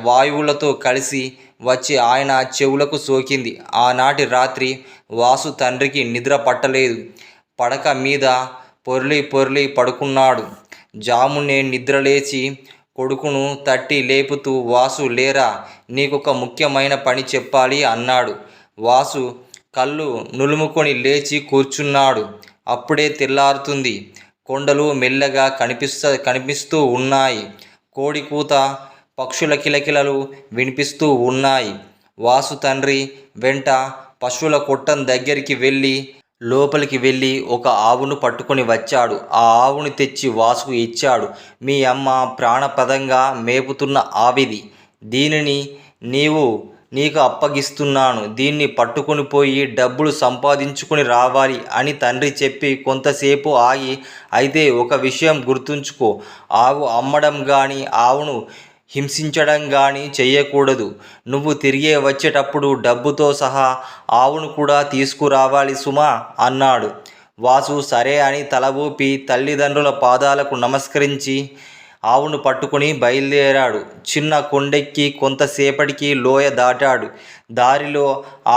వాయువులతో కలిసి వచ్చి ఆయన చెవులకు సోకింది. ఆనాటి రాత్రి వాసు తండ్రికి నిద్ర పట్టలేదు. పడక మీద పొర్లి పొర్లి పడుకున్నాడు. జామునే నిద్రలేచి కొడుకును తట్టి లేపుతూ, వాసు లేరా, నీకొక ముఖ్యమైన పని చెప్పాలి అన్నాడు. వాసు కళ్ళు నులుముకొని లేచి కూర్చున్నాడు. అప్పుడే తెల్లారుతుంది. కొండలు మెల్లగా కనిపిస్తూ ఉన్నాయి. కోడి కూత, పక్షుల కిలకిలలు వినిపిస్తూ ఉన్నాయి. వాసు తండ్రి వెంట పశువుల కొట్టం దగ్గరికి లోపలికి వెళ్ళి ఒక ఆవును పట్టుకొని వచ్చాడు. ఆ ఆవును తెచ్చి వాసుకు ఇచ్చాడు. మీ అమ్మ ప్రాణప్రదంగా మేపుతున్న ఆవిది. దీనిని నీకు అప్పగిస్తున్నాను. దీన్ని పట్టుకొని పోయి డబ్బులు సంపాదించుకొని రావాలి అని తండ్రి చెప్పి కొంతసేపు ఆగి, అయితే ఒక విషయం గుర్తుంచుకో, ఆవు అమ్మడం కానీ ఆవును హింసించడం కానీ చెయ్యకూడదు. నువ్వు తిరిగి వచ్చేటప్పుడు డబ్బుతో సహా ఆవును కూడా తీసుకురావాలి సుమా అన్నాడు. వాసు సరే అని తల ఊపి తల్లిదండ్రుల పాదాలకు నమస్కరించి ఆవును పట్టుకుని బయలుదేరాడు. చిన్న కొండెక్కి కొంతసేపటికి లోయ దాటాడు. దారిలో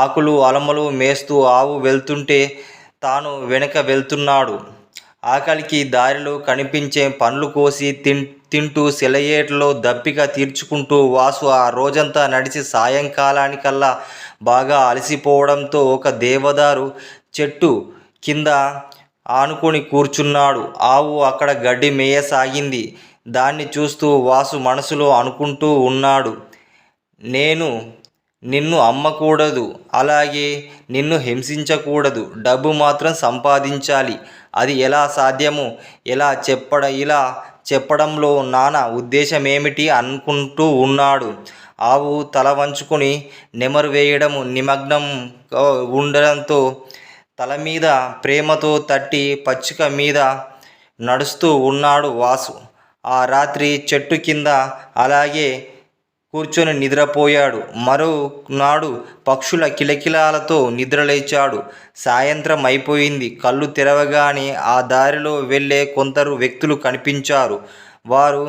ఆకులు అలమలు మేస్తూ ఆవు వెళ్తుంటే తాను వెనక వెళ్తున్నాడు. ఆకలికి దారిలో కనిపించే పండ్లు కోసి తింటూ సెలయేట్లో దప్పిక తీర్చుకుంటూ వాసు ఆ రోజంతా నడిచి సాయంకాలానికల్లా బాగా అలసిపోవడంతో ఒక దేవదారు చెట్టు కింద ఆనుకొని కూర్చున్నాడు. ఆవు అక్కడ గడ్డి మేయసాగింది. దాన్ని చూస్తూ వాసు మనసులో అనుకుంటూ ఉన్నాడు, నేను నిన్ను అమ్మకూడదు, అలాగే నిన్ను హింసించకూడదు, డబ్బు మాత్రం సంపాదించాలి. అది ఎలా సాధ్యమో, ఇలా చెప్పడంలో నాన్న ఉద్దేశమేమిటి అనుకుంటూ ఉన్నాడు. ఆవు తల వంచుకొని నెమరు వేయడం నిమగ్నం ఉండడంతో తల మీద ప్రేమతో తట్టి పచ్చిక మీద నడుస్తూ ఉన్నాడు వాసు. ఆ రాత్రి చెట్టు కింద అలాగే కూర్చొని నిద్రపోయాడు. మరోనాడు పక్షుల కిలకిలాలతో నిద్రలేచాడు. సాయంత్రం అయిపోయింది. కళ్ళు తెరవగానే ఆ దారిలో వెళ్ళే కొందరు వ్యక్తులు కనిపించారు. వారు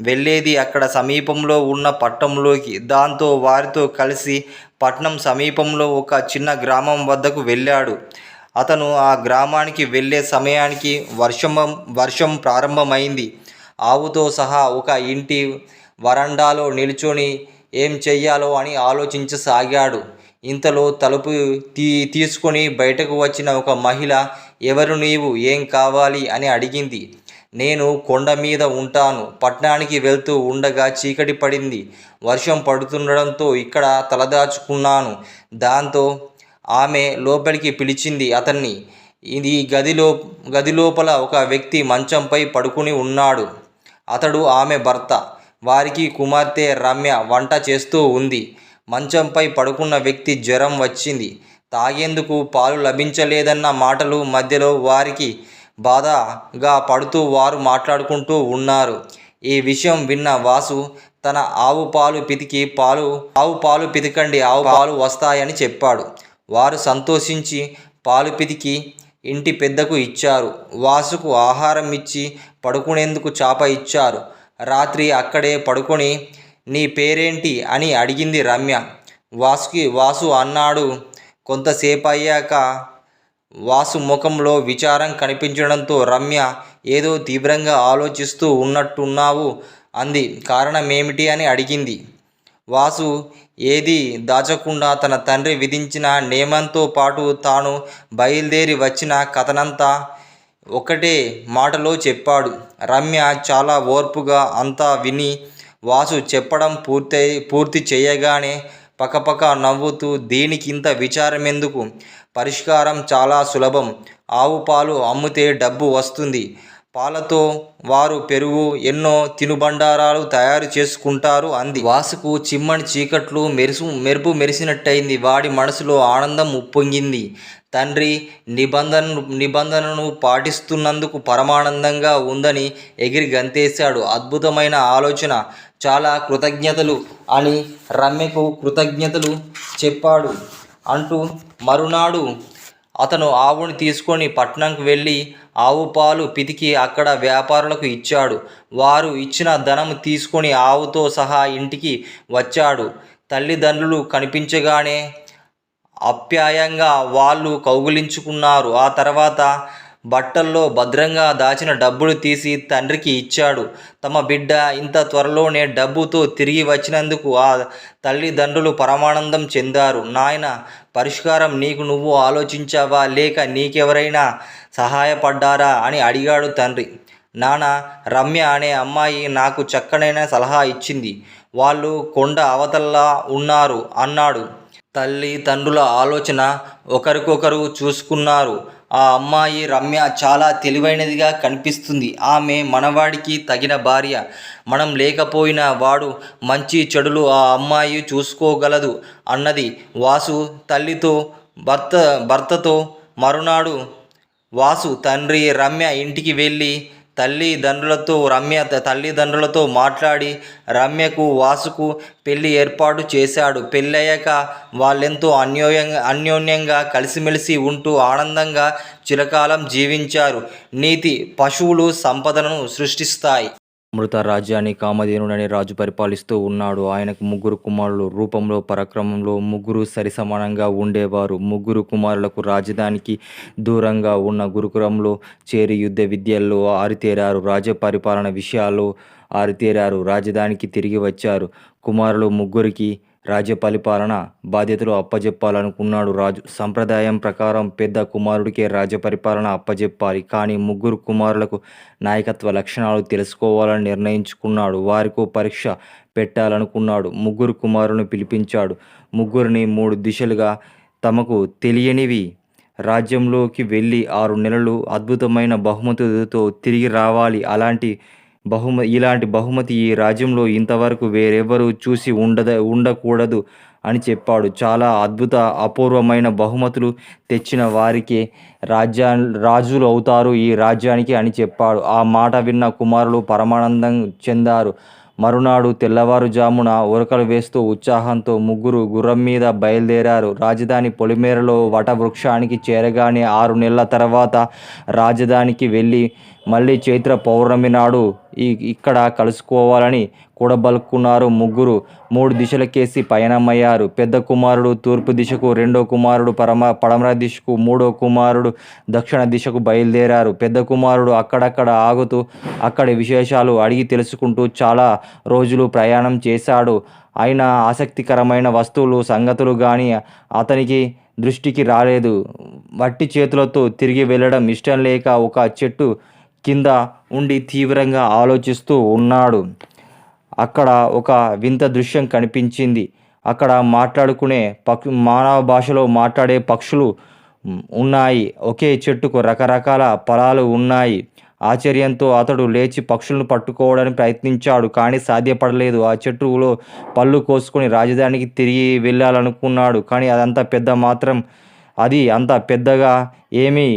వెళ్ళేది అక్కడ సమీపంలో ఉన్న పట్టణంలోకి. దాంతో వారితో కలిసి పట్నం సమీపంలో ఒక చిన్న గ్రామం వద్దకు వెళ్ళాడు. అతను ఆ గ్రామానికి వెళ్ళే సమయానికి వర్షం ప్రారంభమైంది. ఆవుతో సహా ఒక ఇంటి వరండాలో నిల్చొని ఏం చెయ్యాలో అని ఆలోచించసాగాడు. ఇంతలో తలుపు తీసుకొని బయటకు వచ్చిన ఒక మహిళ, ఎవరు నీవు, ఏం కావాలి అని అడిగింది. నేను కొండ మీద ఉంటాను. పట్టణానికి వెళ్తూ ఉండగా చీకటి పడింది. వర్షం పడుతుండడంతో ఇక్కడ తలదాచుకున్నాను. దాంతో ఆమె లోపలికి పిలిచింది అతన్ని. ఇది గదిలోపల ఒక వ్యక్తి మంచంపై పడుకుని ఉన్నాడు. అతడు ఆమె భర్త. వారికి కుమార్తె రమ్య వంట చేస్తూ ఉంది. మంచంపై పడుకున్న వ్యక్తి జ్వరం వచ్చింది. తాగేందుకు పాలు లభించలేదన్న మాటలు మధ్యలో వారికి బాధగా పడుతూ వారు మాట్లాడుకుంటూ ఉన్నారు. ఈ విషయం విన్న వాసు తన ఆవు పాలు పితికండి, ఆవు పాలు వస్తాయని చెప్పాడు. వారు సంతోషించి పాలు పితికి ఇంటి పెద్దకు ఇచ్చారు. వాసుకు ఆహారం ఇచ్చి పడుకునేందుకు చాప ఇచ్చారు. రాత్రి అక్కడే పడుకొని, నీ పేరేంటి అని అడిగింది రమ్య. వాసు అన్నాడు, కొంతసేపు అయ్యాక వాసు ముఖంలో విచారం కనిపించడంతో రమ్య ఏదో తీవ్రంగా ఆలోచిస్తూ ఉన్నట్టున్నావు అంది. కారణమేమిటి అని అడిగింది. వాసు ఏదీ దాచకుండా తన తండ్రి విధించిన నియమంతో పాటు తాను బయలుదేరి వచ్చిన కథనంతా ఒకటే మాటలో చెప్పాడు. రమ్య చాలా ఓర్పుగా అంతా విని వాసు చెప్పడం పూర్తి చేయగానే పకపక నవ్వుతూ, దీనికి ఇంత విచారమెందుకు? పరిష్కారం చాలా సులభం. ఆవు పాలు అమ్మితే డబ్బు వస్తుంది. పాలతో వారు పెరుగు, ఎన్నో తినుబండారాలు తయారు చేసుకుంటారు అంది. వాసుకు చిమ్మని చీకట్లు మెరుపు మెరిసినట్టయింది. వాడి మనసులో ఆనందం ఉప్పొంగింది. తండ్రి నిబంధనను పాటిస్తున్నందుకు పరమానందంగా ఉందని ఎగిరి గంతేశాడు. అద్భుతమైన ఆలోచన, చాలా కృతజ్ఞతలు అని రమ్యకు కృతజ్ఞతలు చెప్పాడు. అంటూ మరునాడు అతను ఆవుని తీసుకొని పట్నంకు వెళ్ళి ఆవు పాలు పితికి అక్కడ వ్యాపారులకు ఇచ్చాడు. వారు ఇచ్చిన ధనం తీసుకొని ఆవుతో సహా ఇంటికి వచ్చాడు. తల్లిదండ్రులు కనిపించగానే ఆప్యాయంగా వాళ్ళు కౌగిలించుకున్నారు. ఆ తర్వాత బట్టల్లో భద్రంగా దాచిన డబ్బులు తీసి తండ్రికి ఇచ్చాడు. తమ బిడ్డ ఇంత త్వరలోనే డబ్బుతో తిరిగి వచ్చినందుకు ఆ తల్లిదండ్రులు పరమానందం చెందారు. నాయన, పరిష్కారం నీకు నువ్వు ఆలోచించావా, లేక నీకెవరైనా సహాయపడ్డారా అని అడిగాడు తండ్రి. నాన్న, రమ్య అనే అమ్మాయి నాకు చక్కనైన సలహా ఇచ్చింది. వాళ్ళు కొండ అవతల్లా ఉన్నారు అన్నాడు. తల్లి తండ్రుల ఆలోచన ఒకరికొకరు చూసుకున్నారు. ఆ అమ్మాయి రమ్య చాలా తెలివైనదిగా కనిపిస్తుంది. ఆమె మనవాడికి తగిన భార్య. మనం లేకపోయినా వాడు మంచి చెడులు ఆ అమ్మాయి చూసుకోగలదు అన్నది వాసు తల్లితో. భర్తతో మరునాడు వాసు తండ్రి రమ్య ఇంటికి వెళ్ళి తల్లిదండ్రులతో మాట్లాడి రమ్యకు వాసుకు పెళ్లి ఏర్పాటు చేశాడు. పెళ్ళయ్యాక వాళ్ళెంతో అన్యోన్యంగా కలిసిమెలిసి ఉంటూ ఆనందంగా చిరకాలం జీవించారు. నీతి: పశువులు సంపదను సృష్టిస్తాయి. అమృత రాజ్యాన్ని కామధేనుడనే రాజు పరిపాలిస్తూ ఉన్నాడు. ఆయనకు ముగ్గురు కుమారులు. రూపంలో, పరాక్రమంలో ముగ్గురు సరిసమానంగా ఉండేవారు. ముగ్గురు కుమారులకు రాజధానికి దూరంగా ఉన్న గురుకులంలో చేరి యుద్ధ విద్యల్లో ఆరితేరారు. రాజ్య పరిపాలన విషయాల్లో ఆరితేరారు. రాజధానికి తిరిగి వచ్చారు. కుమారులు ముగ్గురికి రాజ్య పరిపాలన బాధ్యతలు అప్పజెప్పాలనుకున్నాడు రాజు. సంప్రదాయం ప్రకారం పెద్ద కుమారుడికే రాజ్య పరిపాలన అప్పజెప్పాలి. కానీ ముగ్గురు కుమారులకు నాయకత్వ లక్షణాలు తెలుసుకోవాలని నిర్ణయించుకున్నాడు. వారికో పరీక్ష పెట్టాలనుకున్నాడు. ముగ్గురు కుమారులను పిలిపించాడు. ముగ్గురిని 3 దిశలుగా తమకు తెలియనివి రాజ్యంలోకి వెళ్ళి 6 నెలలు అద్భుతమైన బహుమతులతో తిరిగి రావాలి. ఇలాంటి బహుమతి ఈ రాజ్యంలో ఇంతవరకు వేరెవరూ చూసి ఉండకూడదు అని చెప్పాడు. చాలా అపూర్వమైన బహుమతులు తెచ్చిన వారికే రాజులు అవుతారు ఈ రాజ్యానికి అని చెప్పాడు. ఆ మాట విన్న కుమారులు పరమానందం చెందారు. మరునాడు తెల్లవారుజామున ఉరకలు వేస్తూ ఉత్సాహంతో ముగ్గురు గుర్రం మీద బయలుదేరారు. రాజధాని పొలిమేరలో వటవృక్షానికి చేరగానే 6 నెలల తర్వాత రాజధానికి వెళ్ళి మళ్ళీ చైత్ర పౌర్ణమి నాడు ఇక్కడ కలుసుకోవాలని కూడబలుక్కున్నారు. ముగ్గురు 3 దిశలకేసి పయనమయ్యారు. పెద్ద కుమారుడు తూర్పు దిశకు, రెండో కుమారుడు పడమర దిశకు, మూడో కుమారుడు దక్షిణ దిశకు బయలుదేరారు. పెద్ద కుమారుడు అక్కడక్కడ ఆగుతూ అక్కడి విశేషాలు అడిగి తెలుసుకుంటూ చాలా రోజులు ప్రయాణం చేశాడు. అయినా ఆసక్తికరమైన వస్తువులు, సంగతులు కానీ అతనికి దృష్టికి రాలేదు. వట్టి చేతులతో తిరిగి వెళ్ళడం ఇష్టం లేక ఒక చెట్టు కింద ఉండి తీవ్రంగా ఆలోచిస్తూ ఉన్నాడు. అక్కడ ఒక వింత దృశ్యం కనిపించింది. అక్కడ మాట్లాడుకునే మానవ భాషలో మాట్లాడే పక్షులు ఉన్నాయి. ఒకే చెట్టుకు రకరకాల ఫలాలు ఉన్నాయి. ఆశ్చర్యంతో అతడు లేచి పక్షులను పట్టుకోవడానికి ప్రయత్నించాడు. కానీ సాధ్యపడలేదు. ఆ చెట్టులో పళ్ళు కోసుకొని రాజధానికి తిరిగి వెళ్ళాలనుకున్నాడు. కానీ అది అంత పెద్దగా ఏమీ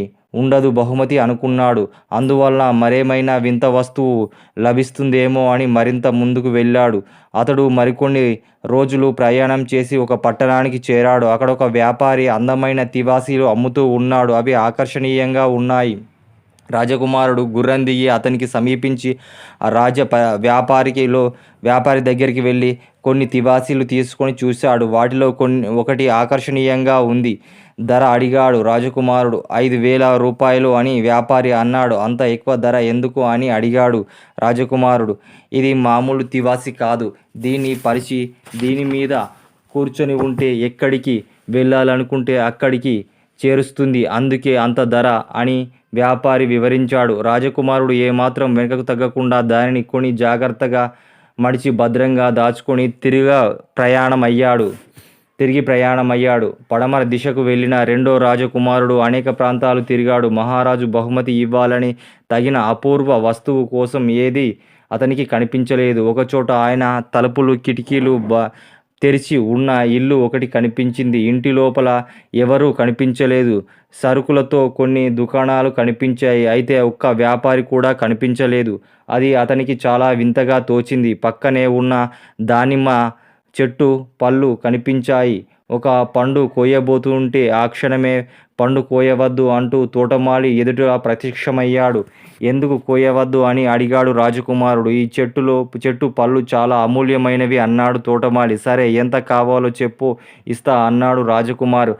ఉండదు బహుమతి అనుకున్నాడు. అందువల్ల మరేమైనా వింత వస్తువు లభిస్తుందేమో అని మరింత ముందుకు వెళ్ళాడు. అతడు మరికొన్ని రోజులు ప్రయాణం చేసి ఒక పట్టణానికి చేరాడు. అక్కడ ఒక వ్యాపారి అందమైన తివాసీలు అమ్ముతూ ఉన్నాడు. అవి ఆకర్షణీయంగా ఉన్నాయి. రాజకుమారుడు గుర్రం దిగి అతనికి సమీపించి ఆ వ్యాపారి దగ్గరికి వెళ్ళి కొన్ని తివాసీలు తీసుకొని చూశాడు. వాటిలో ఒకటి ఆకర్షణీయంగా ఉంది. ధర అడిగాడు రాజకుమారుడు. 5,000 రూపాయలు అని వ్యాపారి అన్నాడు. అంత ఎక్కువ ధర ఎందుకు అని అడిగాడు రాజకుమారుడు. ఇది మామూలు తివాసీ కాదు. దీన్ని పరిచి దీని మీద కూర్చొని ఉంటే ఎక్కడికి వెళ్ళాలనుకుంటే అక్కడికి చేరుస్తుంది. అందుకే అంత ధర అని వ్యాపారి వివరించాడు. రాజకుమారుడు ఏమాత్రం వెనుకకు తగ్గకుండా దానిని కొని జాగ్రత్తగా మడిచి భద్రంగా దాచుకొని తిరిగి ప్రయాణమయ్యాడు. పడమర దిశకు వెళ్ళిన రెండో రాజకుమారుడు అనేక ప్రాంతాలు తిరిగాడు. మహారాజు బహుమతి ఇవ్వాలని తగిన అపూర్వ వస్తువు కోసం ఏదీ అతనికి కనిపించలేదు. ఒకచోట ఆయన తలుపులు కిటికీలు తెరిచి ఉన్న ఇల్లు ఒకటి కనిపించింది. ఇంటి లోపల ఎవరూ కనిపించలేదు. సరుకులతో కొన్ని దుకాణాలు కనిపించాయి. అయితే ఒక్క వ్యాపారి కూడా కనిపించలేదు. అది అతనికి చాలా వింతగా తోచింది. పక్కనే ఉన్న దానిమ్మ చెట్టు పళ్ళు కనిపించాయి. ఒక పండు కోయబోతుంటే ఆ క్షణమే పండు కోయవద్దు అంటూ తోటమాలి ఎదుట ప్రత్యక్షమయ్యాడు. ఎందుకు కోయవద్దు అని అడిగాడు రాజకుమారుడు. ఈ చెట్టు పళ్ళు చాలా అమూల్యమైనవి అన్నాడు తోటమాలి. సరే, ఎంత కావాలో చెప్పు, ఇస్తా అన్నాడు రాజకుమారు.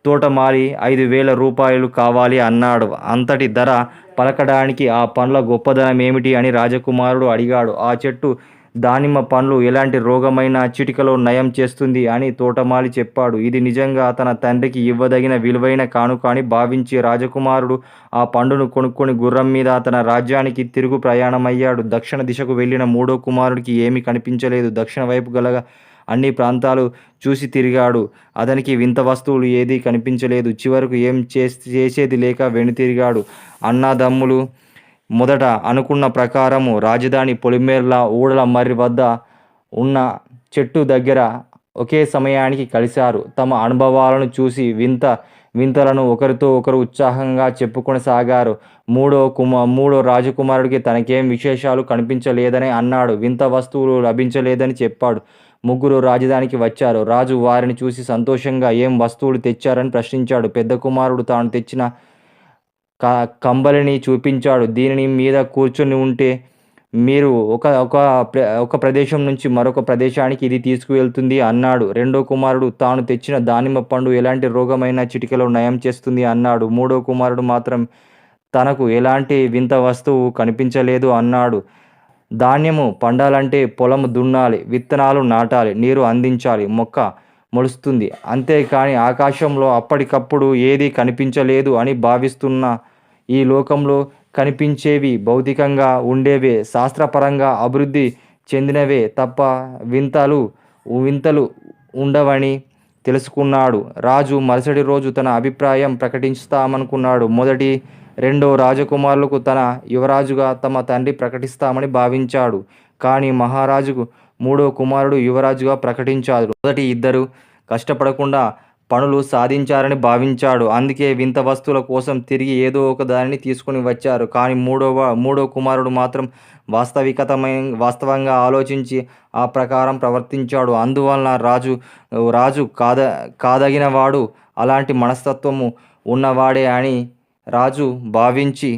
తోటమాలి 5,000 రూపాయలు కావాలి అన్నాడు. అంతటి ధర పలకడానికి ఆ పండ్ల గొప్పదనం ఏమిటి అని రాజకుమారుడు అడిగాడు. ఆ చెట్టు దానిమ్మ పండ్లు ఎలాంటి రోగమైనా చిటికలో నయం చేస్తుంది అని తోటమాలి చెప్పాడు. ఇది నిజంగా తన తండ్రికి ఇవ్వదగిన విలువైన కానుక అని భావించి రాజకుమారుడు ఆ పండును కొనుక్కొని గుర్రం మీద తన రాజ్యానికి తిరుగు ప్రయాణమయ్యాడు. దక్షిణ దిశకు వెళ్ళిన మూడో కుమారుడికి ఏమీ కనిపించలేదు. దక్షిణ వైపు గల అన్ని ప్రాంతాలు చూసి తిరిగాడు. అతనికి వింత వస్తువులు ఏదీ కనిపించలేదు. చివరకు ఏం చేసేది లేక వెనుతిరిగాడు. అన్నదమ్ములు మొదట అనుకున్న ప్రకారము రాజధాని పొలిమేర్ల ఊడల మర్రి వద్ద ఉన్న చెట్టు దగ్గర ఒకే సమయానికి కలిశారు. తమ అనుభవాలను చూసి వింతలను ఒకరితో ఒకరు ఉత్సాహంగా చెప్పుకొనసాగారు. మూడో రాజకుమారుడికి తనకేం విశేషాలు కనిపించలేదని అన్నాడు. వింత వస్తువులు లభించలేదని చెప్పాడు. ముగ్గురు రాజధానికి వచ్చారు. రాజు వారిని చూసి సంతోషంగా ఏం వస్తువులు తెచ్చారని ప్రశ్నించాడు. పెద్ద కుమారుడు తాను తెచ్చిన కంబలిని చూపించాడు. దీనిని మీద కూర్చొని ఉంటే మీరు ఒక ప్రదేశం నుంచి మరొక ప్రదేశానికి ఇది తీసుకువెళ్తుంది అన్నాడు. రెండో కుమారుడు తాను తెచ్చిన దానిమ్మ పండు ఎలాంటి రోగమైనా చిటికెలో నయం చేస్తుంది అన్నాడు. మూడో కుమారుడు మాత్రం తనకు ఎలాంటి వింత వస్తువు కనిపించలేదు అన్నాడు. ధాన్యము పండాలంటే పొలం దున్నాలి, విత్తనాలు నాటాలి, నీరు అందించాలి, మొక్క మొలుస్తుంది. అంతేకాని ఆకాశంలో అప్పటికప్పుడు ఏదీ కనిపించలేదు అని భావిస్తున్న ఈ లోకంలో కనిపించేవి భౌతికంగా ఉండేవే, శాస్త్రపరంగా అభివృద్ధి చెందినవే తప్ప వింతలు ఉండవని తెలుసుకున్నాడు. రాజు మరుసటి రోజు తన అభిప్రాయం ప్రకటిస్తామనుకున్నాడు. రెండో రాజకుమారులకు తన యువరాజుగా తమ తండ్రి ప్రకటిస్తామని భావించాడు. కానీ మహారాజుకు మూడో కుమారుడు యువరాజుగా ప్రకటించాడు. మొదటి ఇద్దరు కష్టపడకుండా పనులు సాధించారని భావించాడు. అందుకే వింత వస్తువుల కోసం తిరిగి ఏదో ఒక దానిని తీసుకుని వచ్చారు. కానీ మూడో కుమారుడు మాత్రం వాస్తవంగా ఆలోచించి ఆ ప్రకారం ప్రవర్తించాడు. అందువలన రాజు కాదగినవాడు, అలాంటి మనస్తత్వము ఉన్నవాడే అని రాజు భావించి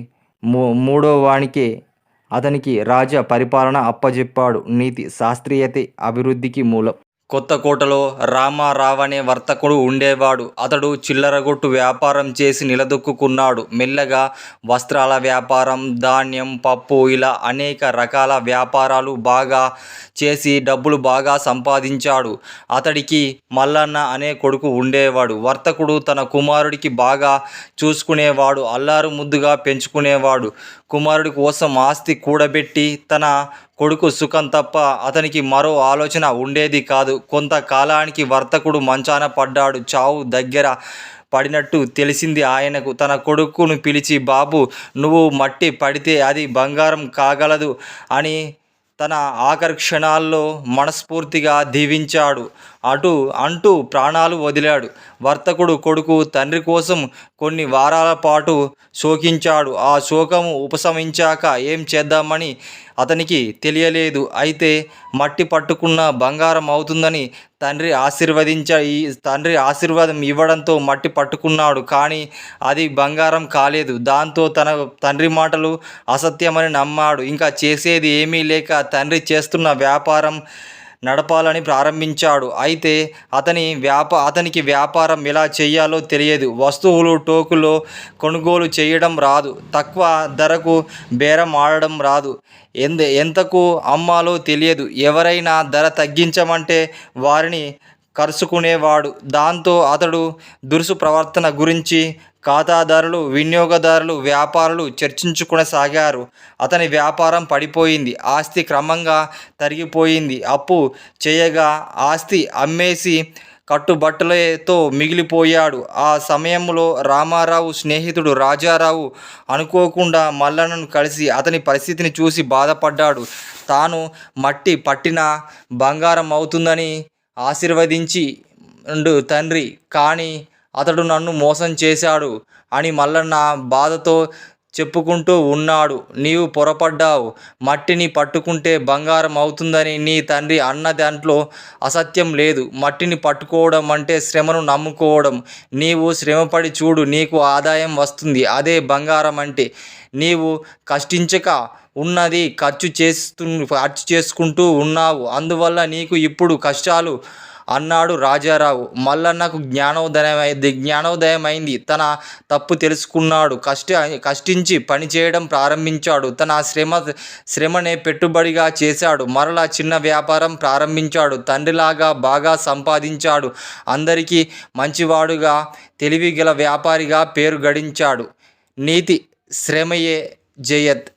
మూడో వానికే అతనికి రాజ పరిపాలన అప్పజెప్పాడు. నీతి శాస్త్రీయతే అభివృద్ధికి మూలం. కొత్తకోటలో రామారావు అనే వర్తకుడు ఉండేవాడు. అతడు చిల్లరగొట్టు వ్యాపారం చేసి నిలదొక్కున్నాడు. మెల్లగా వస్త్రాల వ్యాపారం, ధాన్యం, పప్పు ఇలా అనేక రకాల వ్యాపారాలు బాగా చేసి డబ్బులు బాగా సంపాదించాడు. అతడికి మల్లన్న అనే కొడుకు ఉండేవాడు. వర్తకుడు తన కుమారుడికి బాగా చూసుకునేవాడు, అల్లారు ముద్దుగా పెంచుకునేవాడు. కుమారుడి కోసం ఆస్తి కూడబెట్టి తన కొడుకు సుఖం తప్ప అతనికి మరో ఆలోచన ఉండేది కాదు. కొంతకాలానికి వర్తకుడు మంచాన పడ్డాడు. చావు దగ్గర పడినట్టు తెలిసింది ఆయనకు. తన కొడుకును పిలిచి, బాబు, నువ్వు మట్టి పడితే అది బంగారం కాగలదు అని తన ఆఖరి క్షణాల్లో మనస్ఫూర్తిగా దీవించాడు. అంటూ ప్రాణాలు వదిలాడు. వర్తకుడు కొడుకు తండ్రి కోసం కొన్ని వారాల పాటు శోకించాడు. ఆ శోకము ఉపశమించాక ఏం చేద్దామని అతనికి తెలియలేదు. అయితే మట్టి పట్టుకున్న బంగారం అవుతుందని తండ్రి ఆశీర్వాదం ఇవ్వడంతో మట్టి పట్టుకున్నాడు. కానీ అది బంగారం కాలేదు. దాంతో తన తండ్రి మాటలు అసత్యమని నమ్మాడు. ఇంకా చేసేది ఏమీ లేక తండ్రి చేస్తున్న వ్యాపారం నడపాలని ప్రారంభించాడు. అయితే అతనికి వ్యాపారం ఎలా చేయాలో తెలియదు. వస్తువులు టోకులో కొనుగోలు చేయడం రాదు. తక్కువ ధరకు బేరం ఆడడం రాదు. ఎంతకు అమ్మాలో తెలియదు. ఎవరైనా ధర తగ్గించమంటే వారిని కరుచుకునేవాడు. దాంతో అతడు దురుసు ప్రవర్తన గురించి ఖాతాదారులు, వినియోగదారులు, వ్యాపారులు చర్చించుకొనసాగారు. అతని వ్యాపారం పడిపోయింది. ఆస్తి క్రమంగా తరిగిపోయింది. అప్పు చేయగా ఆస్తి అమ్మేసి కట్టుబట్టలతో మిగిలిపోయాడు. ఆ సమయంలో రామారావు స్నేహితుడు రాజారావు అనుకోకుండా మల్లన్నను కలిసి అతని పరిస్థితిని చూసి బాధపడ్డాడు. తాను మట్టి పట్టిన బంగారం అవుతుందని ఆశీర్వదించిండు తండ్రి. కానీ అతడు నన్ను మోసం చేశాడు అని మల్లన్న బాధతో చెప్పుకుంటూ ఉన్నాడు. నీవు పొరపడ్డావు. మట్టిని పట్టుకుంటే బంగారం అవుతుందని నీ తండ్రి అన్న దాంట్లో అసత్యం లేదు. మట్టిని పట్టుకోవడం అంటే శ్రమను నమ్ముకోవడం. నీవు శ్రమపడి చూడు, నీకు ఆదాయం వస్తుంది. అదే బంగారం అంటే. నీవు కష్టించక ఉన్నది ఖర్చు చేసుకుంటూ ఉన్నావు. అందువల్ల నీకు ఇప్పుడు కష్టాలు అన్నాడు రాజారావు. మల్లన్నకు జ్ఞానోదయమైంది. తన తప్పు తెలుసుకున్నాడు. కష్టించి పనిచేయడం ప్రారంభించాడు. తన శ్రమనే పెట్టుబడిగా చేశాడు. మరలా చిన్న వ్యాపారం ప్రారంభించాడు. తండ్రిలాగా బాగా సంపాదించాడు. అందరికీ మంచివాడుగా, తెలివిగల వ్యాపారిగా పేరు గడించాడు. నీతి శ్రమయే జయత్.